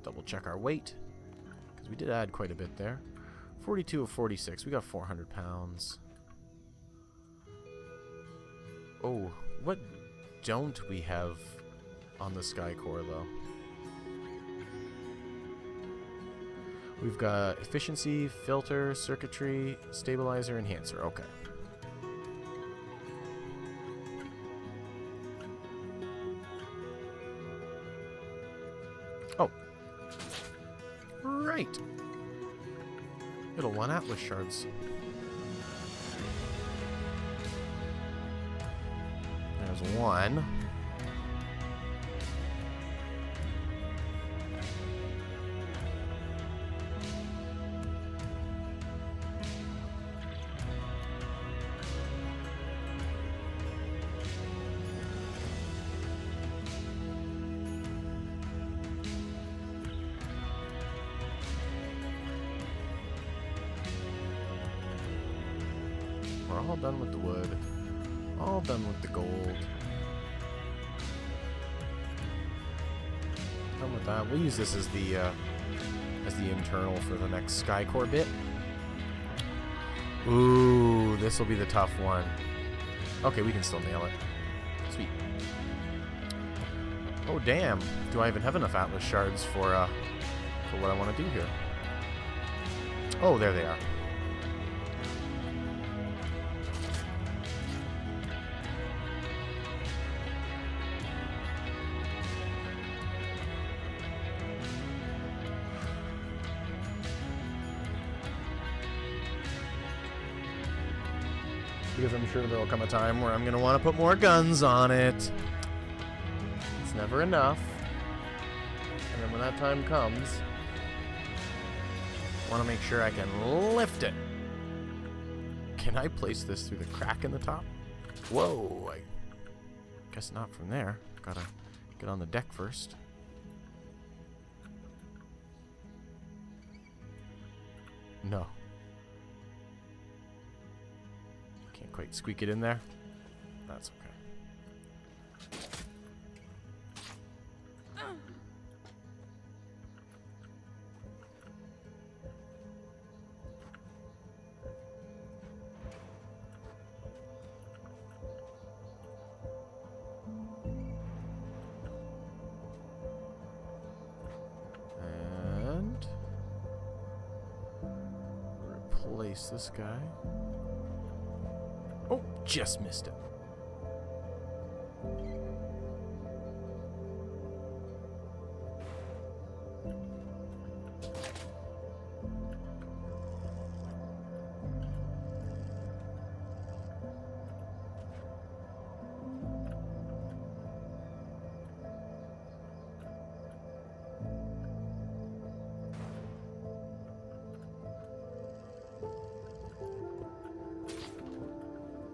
double check our weight, because we did add quite a bit there. 42 of 46. We got 400 pounds. Oh, what don't we have on the Sky Core, though? We've got efficiency, filter, circuitry, stabilizer, enhancer. Okay. Oh. Right. It'll want Atlas shards. There's one. We're all done with the wood. All done with the gold. Done with that. We'll use this as the internal for the next Sky Core bit. Ooh, this will be the tough one. Okay, we can still nail it. Sweet. Oh damn! Do I even have enough Atlas shards for what I want to do here? Oh, there they are. Because I'm sure there will come a time where I'm going to want to put more guns on it. It's never enough. And then when that time comes, I want to make sure I can lift it. Can I place this through the crack in the top? Whoa, I guess not from there. Gotta get on the deck first. No. Can't quite squeak it in there. That's okay. And replace this guy. Oh, just missed it.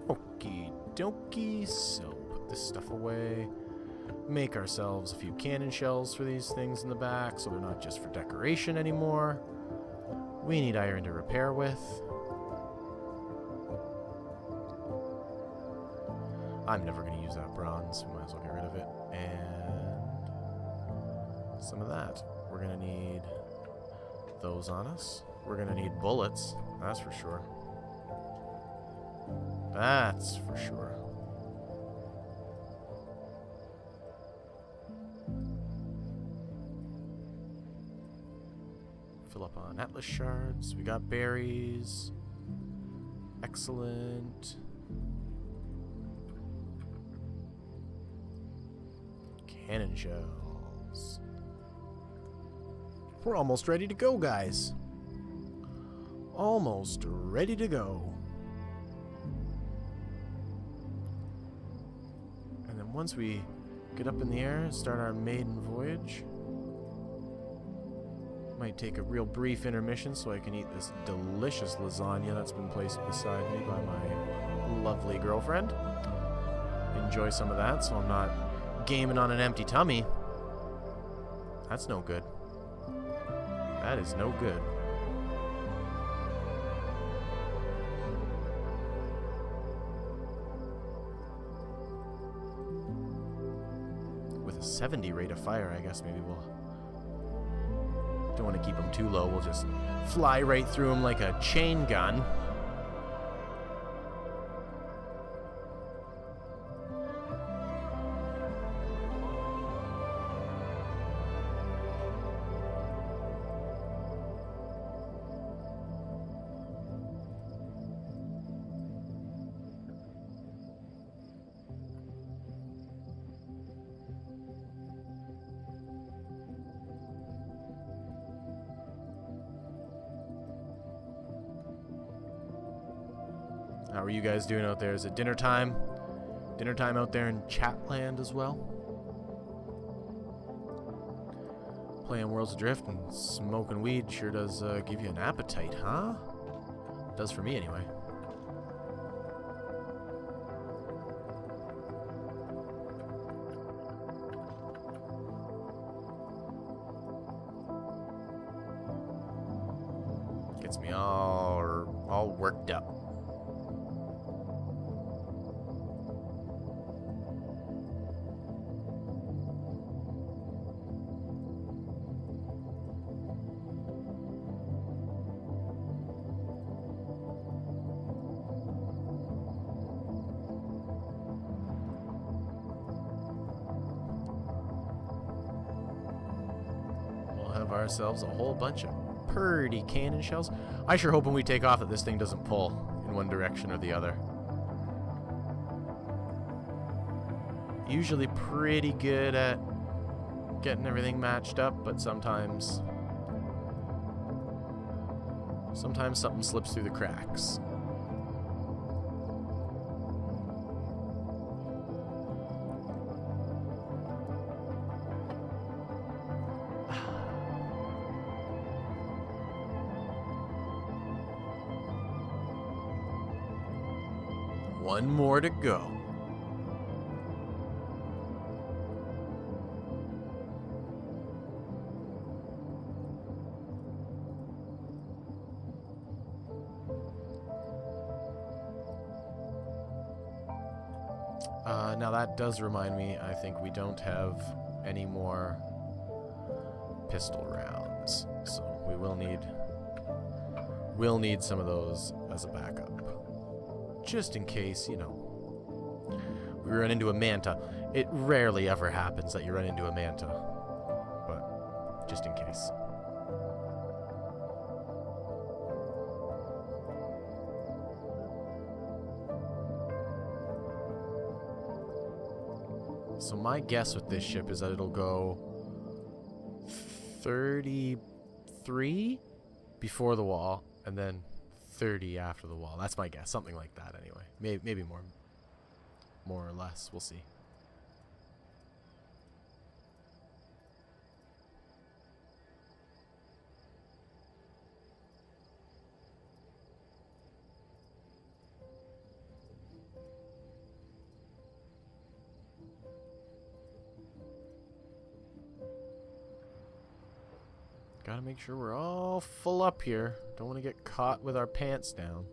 Okie dokie, so put this stuff away. Make ourselves a few cannon shells for these things in the back so they're not just for decoration anymore. We need iron to repair with. I'm never going to use that bronze, might as well get rid of it. And some of that. We're going to need those on us. We're going to need bullets, that's for sure. That's for sure. Fill up on Atlas shards. We got berries. Excellent. Cannon shells. We're almost ready to go, guys. Almost ready to go. And then once we get up in the air, start our maiden voyage. Might take a real brief intermission so I can eat this delicious lasagna that's been placed beside me by my lovely girlfriend. Enjoy some of that so I'm not gaming on an empty tummy. That's no good. That is no good. With a 70 rate of fire, I guess maybe we'll... Don't want to keep them too low. We'll just fly right through them like a chain gun. How are you guys doing out there? Is it dinner time? Dinner time out there in Chatland as well? Playing Worlds Adrift and smoking weed sure does give you an appetite, huh? Does for me anyway. Gets me all worked up. Ourselves a whole bunch of pretty cannon shells. I sure hope when we take off that this thing doesn't pull in one direction or the other. Usually pretty good at getting everything matched up, but sometimes something slips through the cracks. One more to go. Now that does remind me, I think we don't have any more pistol rounds, so we'll need some of those as a backup. Just in case, you know, we run into a manta. It rarely ever happens that you run into a manta, but just in case. So my guess with this ship is that it'll go 33 before the wall, and then 30 after the wall. That's my guess. Something like that anyway. Maybe more or less. We'll see. Gotta make sure we're all full up here. Don't want to get caught with our pants down.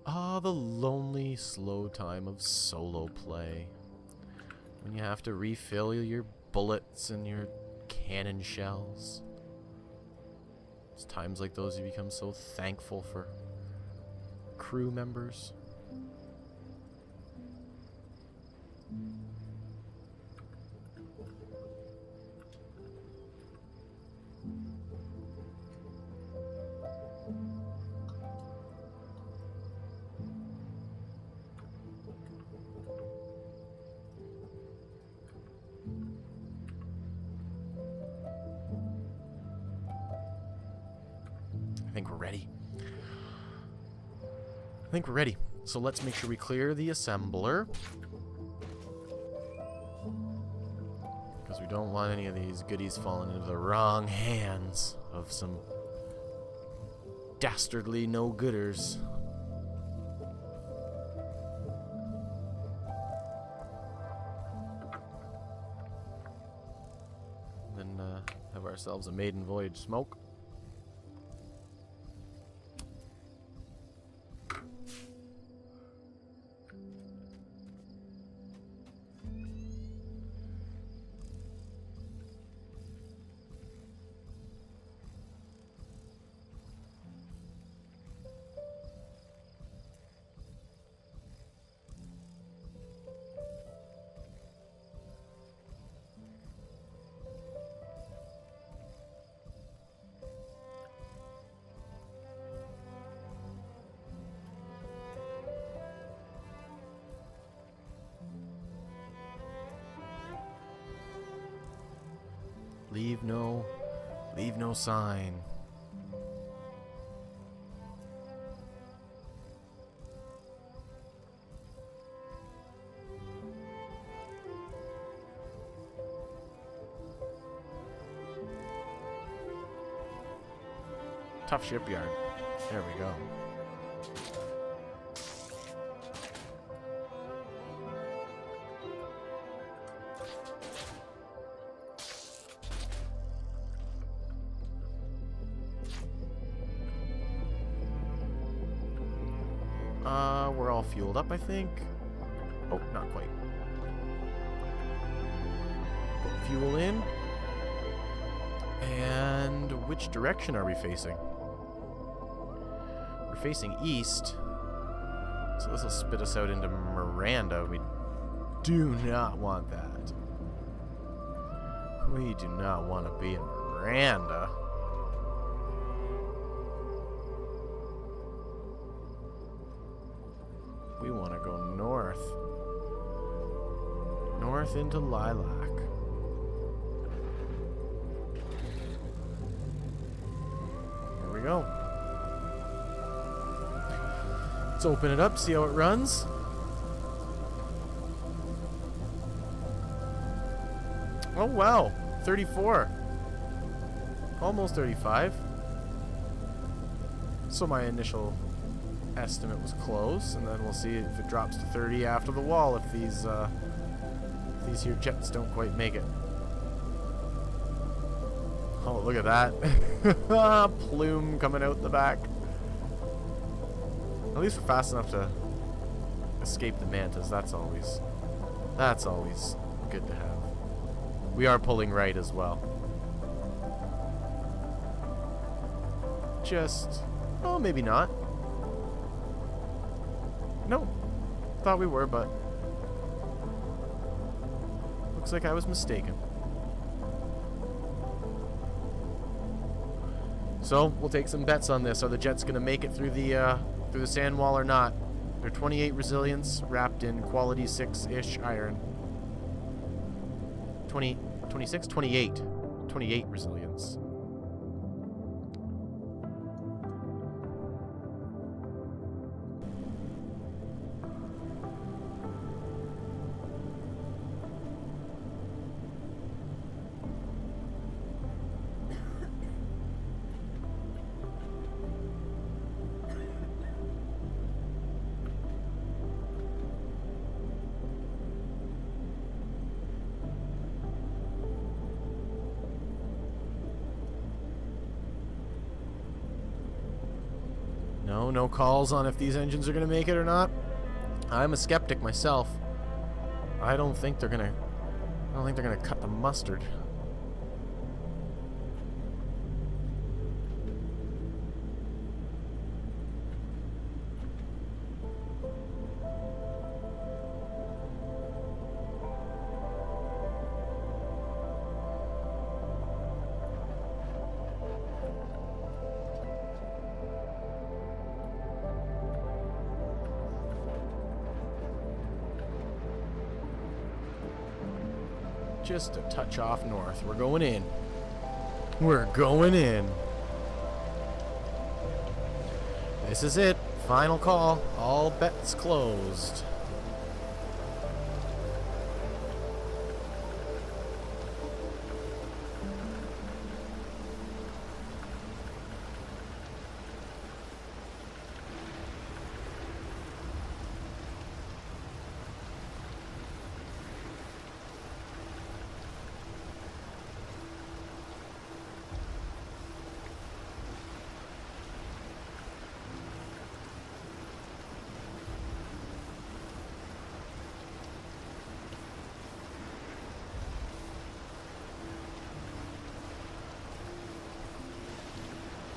Ah, the lonely, slow time of solo play. When you have to refill your bullets and your cannon shells. It's times like those you become so thankful for crew members. I think we're ready. I think we're ready. So let's make sure we clear the assembler. Because we don't want any of these goodies falling into the wrong hands of some dastardly no-gooders. Then have ourselves a maiden voyage smoke. Leave no sign. Tough shipyard. There we go. We're all fueled up, I think. Oh, not quite. Put fuel in. And which direction are we facing? We're facing east. So this will spit us out into Miranda. We do not want that. We do not want to be in Miranda. We want to go north. North into Lilac. Here we go. Let's open it up, see how it runs. Oh wow, 34. Almost 35. So my initial estimate was close, and then we'll see if it drops to 30 after the wall if these here jets don't quite make it. Oh, look at that. Plume coming out the back. At least we're fast enough to escape the mantas. That's always good to have. We are pulling right as well. Just, oh, maybe not. No, thought we were, but looks like I was mistaken. So we'll take some bets on this. Are the jets going to make it through the sand wall or not? They're 28 resilience, wrapped in quality 6-ish iron. 26, 28 resilience. No calls on if these engines are going to make it or not. I'm a skeptic myself. I don't think they're going to I don't think they're gonna cut the mustard. Just a touch off north. We're going in. We're going in. This is it. Final call. All bets closed.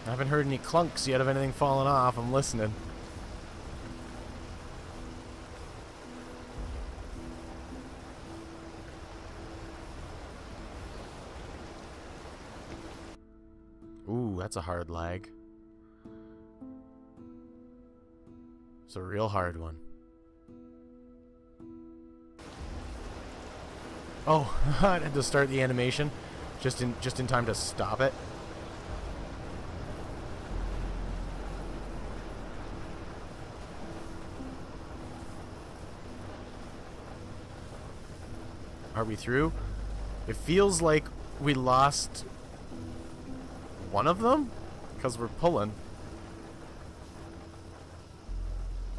I haven't heard any clunks yet of anything falling off. I'm listening. Ooh, that's a hard lag. It's a real hard one. Oh, I had to start the animation just in time to stop it. Are we through? It feels like we lost one of them because we're pulling.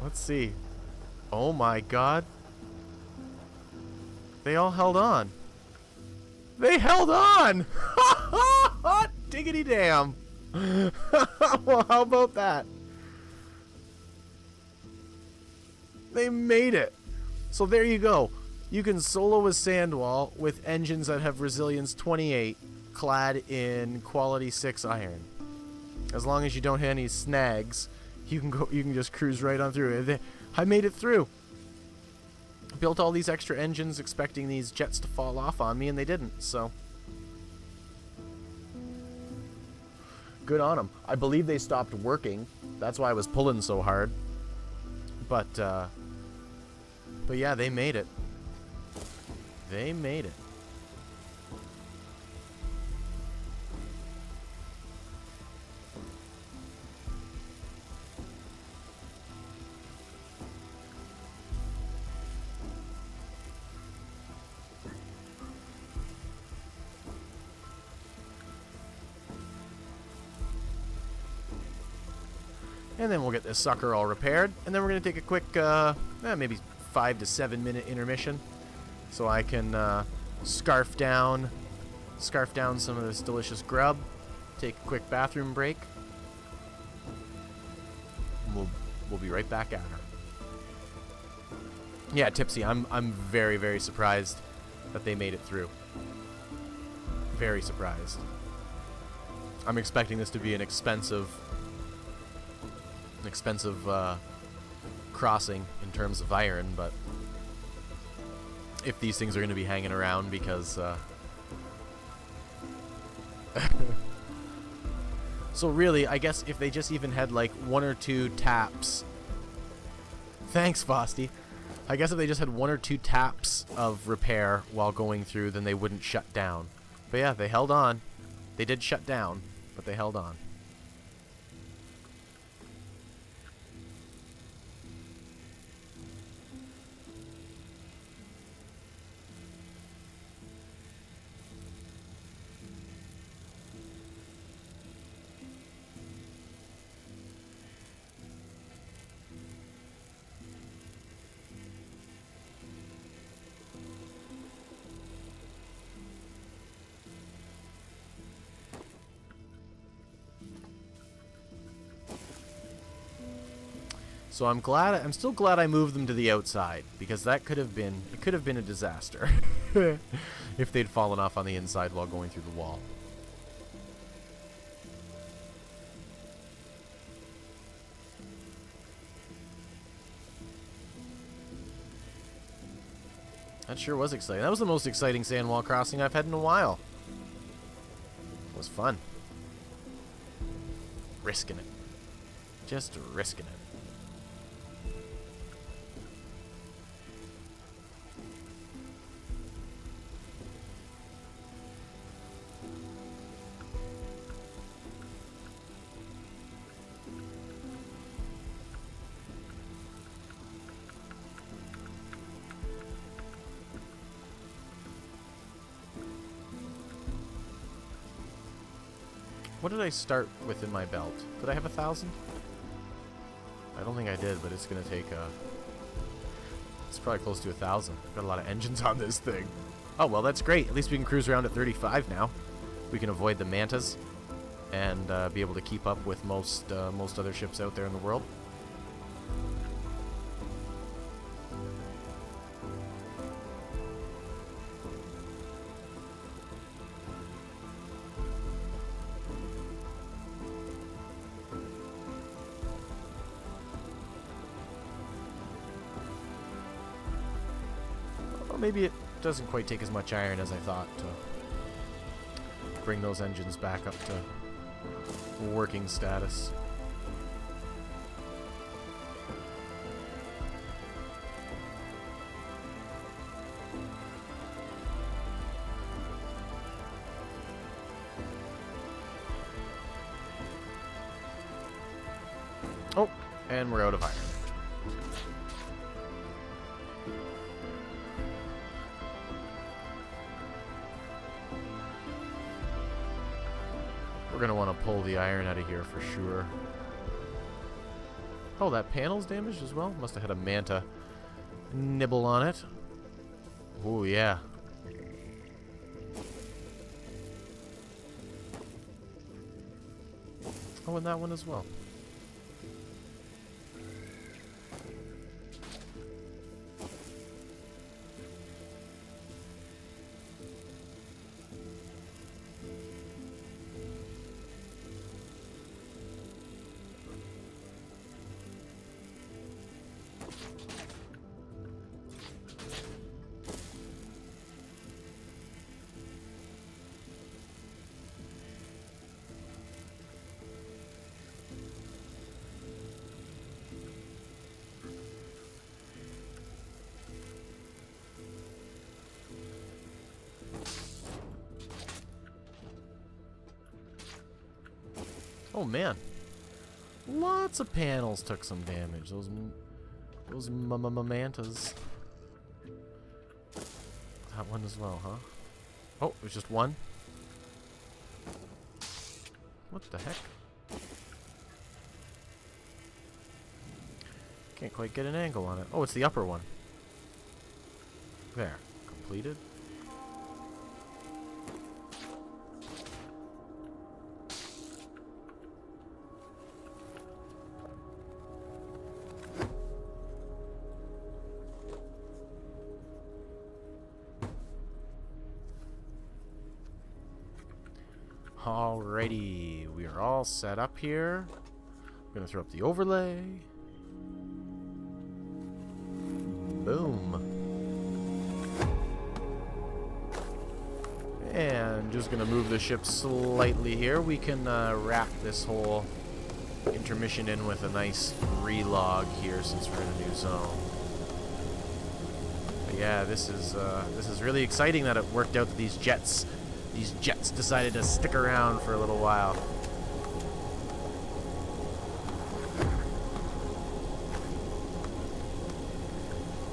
Let's see. Oh my god. They all held on. They held on! Diggity damn. Well, how about that? They made it. So there you go. You can solo as Sandwall with engines that have resilience 28 clad in quality 6 iron. As long as you don't hit any snags, you can just cruise right on through. I made it through. Built all these extra engines expecting these jets to fall off on me, and they didn't, so good on them. I believe they stopped working. That's why I was pulling so hard. But yeah, they made it. They made it. And then we'll get this sucker all repaired, and then we're going to take a quick, maybe 5 to 7 minute intermission, so I can scarf down some of this delicious grub, take a quick bathroom break. We'll be right back at her. Yeah, Tipsy, I'm very, very surprised that they made it through. Very surprised. I'm expecting this to be an expensive crossing in terms of iron, but if these things are going to be hanging around because so really, I guess if they just even had like 1 or 2 taps. Thanks, Fosty. I guess if they just had 1 or 2 taps of repair while going through, then they wouldn't shut down. But yeah, they held on. They did shut down, but they held on. So I'm still glad I moved them to the outside, because that could have been a disaster. if they'd fallen off on the inside while going through the wall. That sure was exciting. That was the most exciting sand wall crossing I've had in a while. It was fun. Risking it. Just risking it. What did I start with in my belt? Did I have 1,000? I don't think I did, but it's gonna take it's probably close to 1,000. Got a lot of engines on this thing. Oh well, that's great. At least we can cruise around at 35 now. We can avoid the mantas and be able to keep up with most other ships out there in the world. Well, maybe it doesn't quite take as much iron as I thought to bring those engines back up to working status. Oh, and we're out of iron. We're going to want to pull the iron out of here for sure. Oh, that panel's damaged as well? Must have had a manta nibble on it. Oh, yeah. Oh, and that one as well. Oh man, lots of panels took some damage. Those mantas. That one as well, huh? Oh, it was just one. What the heck? Can't quite get an angle on it. Oh, it's the upper one. There, completed. Alrighty, we are all set up here. I'm gonna throw up the overlay. Boom. And just gonna move the ship slightly here. We can wrap this whole intermission in with a nice relog here since we're in a new zone. But yeah, this is really exciting that it worked out that these jets decided to stick around for a little while.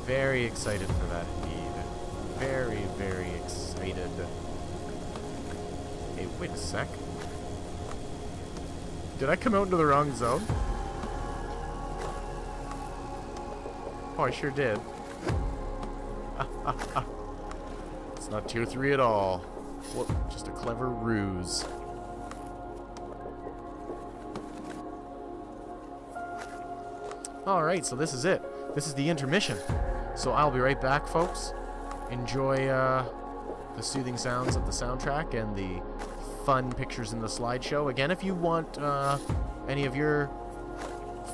Very excited for that indeed. Very, very excited. Hey, wait a sec. Did I come out into the wrong zone? Oh, I sure did. It's not tier 3 at all. Whoop, just a clever ruse. Alright, so this is it. This is the intermission. So I'll be right back, folks. Enjoy the soothing sounds of the soundtrack and the fun pictures in the slideshow. Again, if you want any of your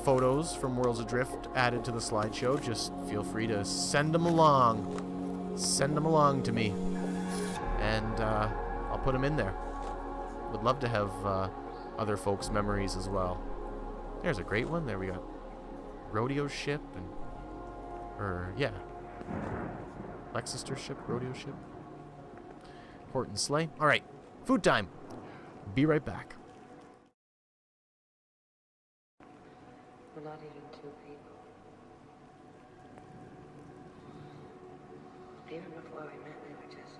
photos from Worlds Adrift added to the slideshow, just feel free to send them along. Send them along to me, and I'll put them in there. Would love to have other folks' memories as well. There's a great one. There we got Rodeo Ship Leicester Ship, Rodeo Ship, Horton Sleigh. All right, food time. Be right back. We're not even two people. Even before we met, we were just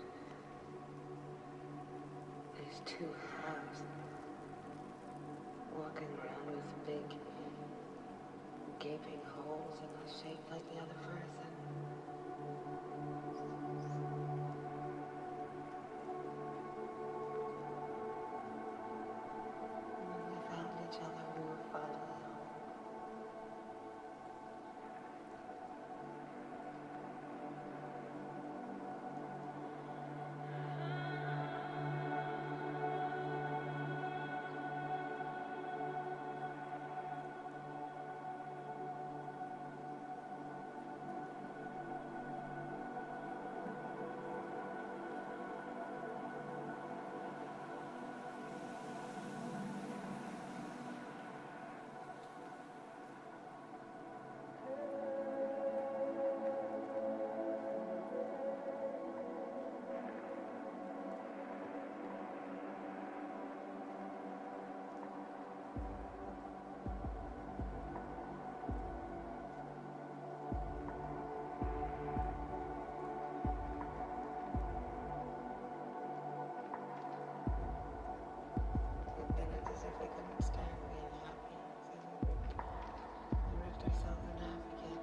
these two halves walking around with big gaping holes in us shaped like the other person. And when we found each other, we were finally home. Then it's as if we couldn't stand being happy, so we ripped ourselves in half again.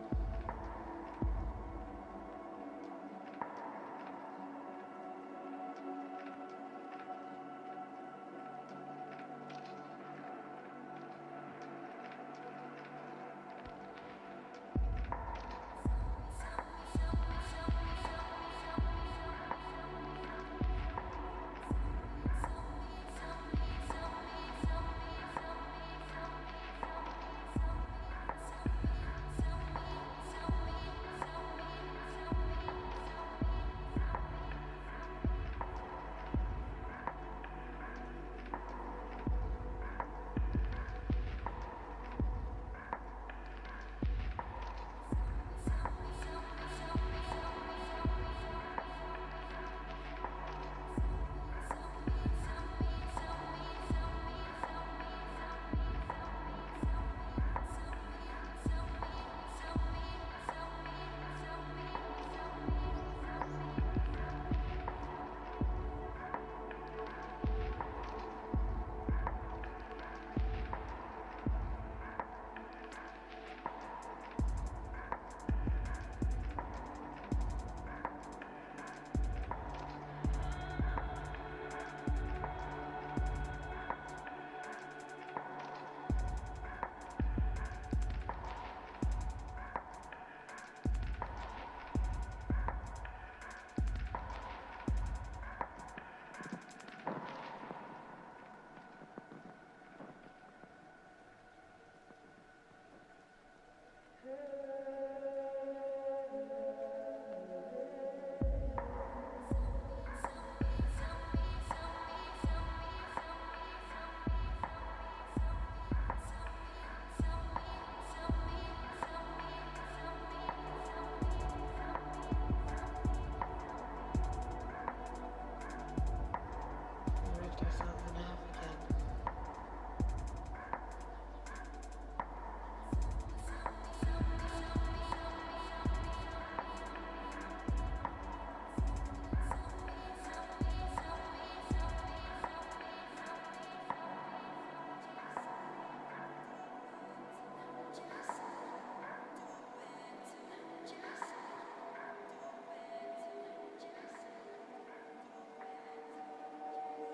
We ripped ourselves in half again.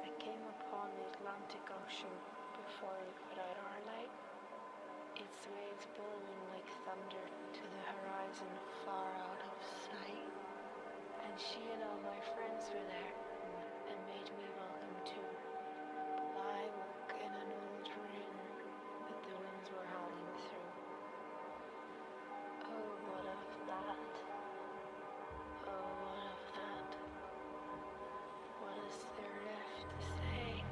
I came upon the Atlantic Ocean before we put out our light, its waves billowing like thunder to the horizon far out of sight. and she and all my friends were there and made me welcome too. I woke in an old ring that the winds were howling through. Oh, what of that? Oh, what of that? What is there left to say?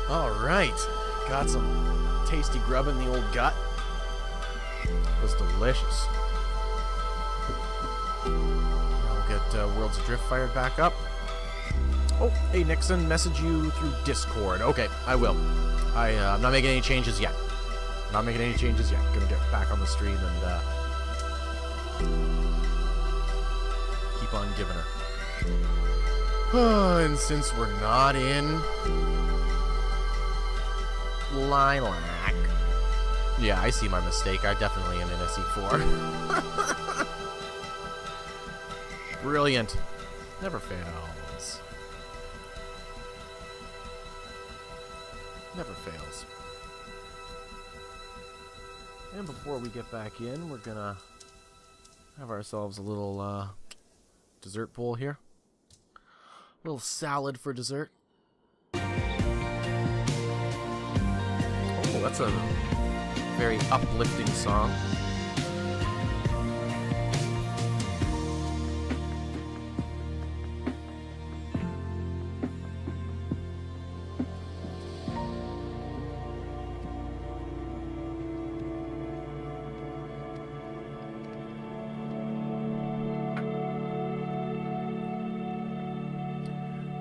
All right, got some tasty grub in the old gut. It was delicious. Now we'll get Worlds Adrift fired back up. Oh, hey Nixon, message you through Discord. Okay, I will. I'm not making any changes yet. Gonna get back on the stream and keep on giving her. And since we're not in Lilac. Yeah, I see my mistake. I definitely am in SE4. Brilliant. Never fails. Never fails. And before we get back in, we're gonna have ourselves a little dessert bowl here. A little salad for dessert. That's a very uplifting song.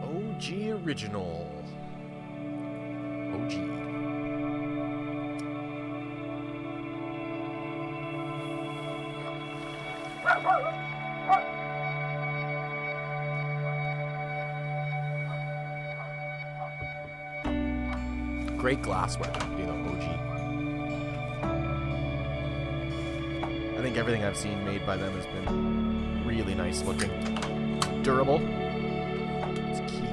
OG Original. OG. Great glassware company, though, OG. I think everything I've seen made by them has been really nice looking. Durable. It's key.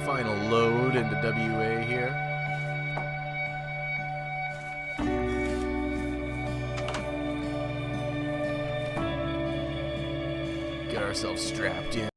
Final load into WA here. Get ourselves strapped in.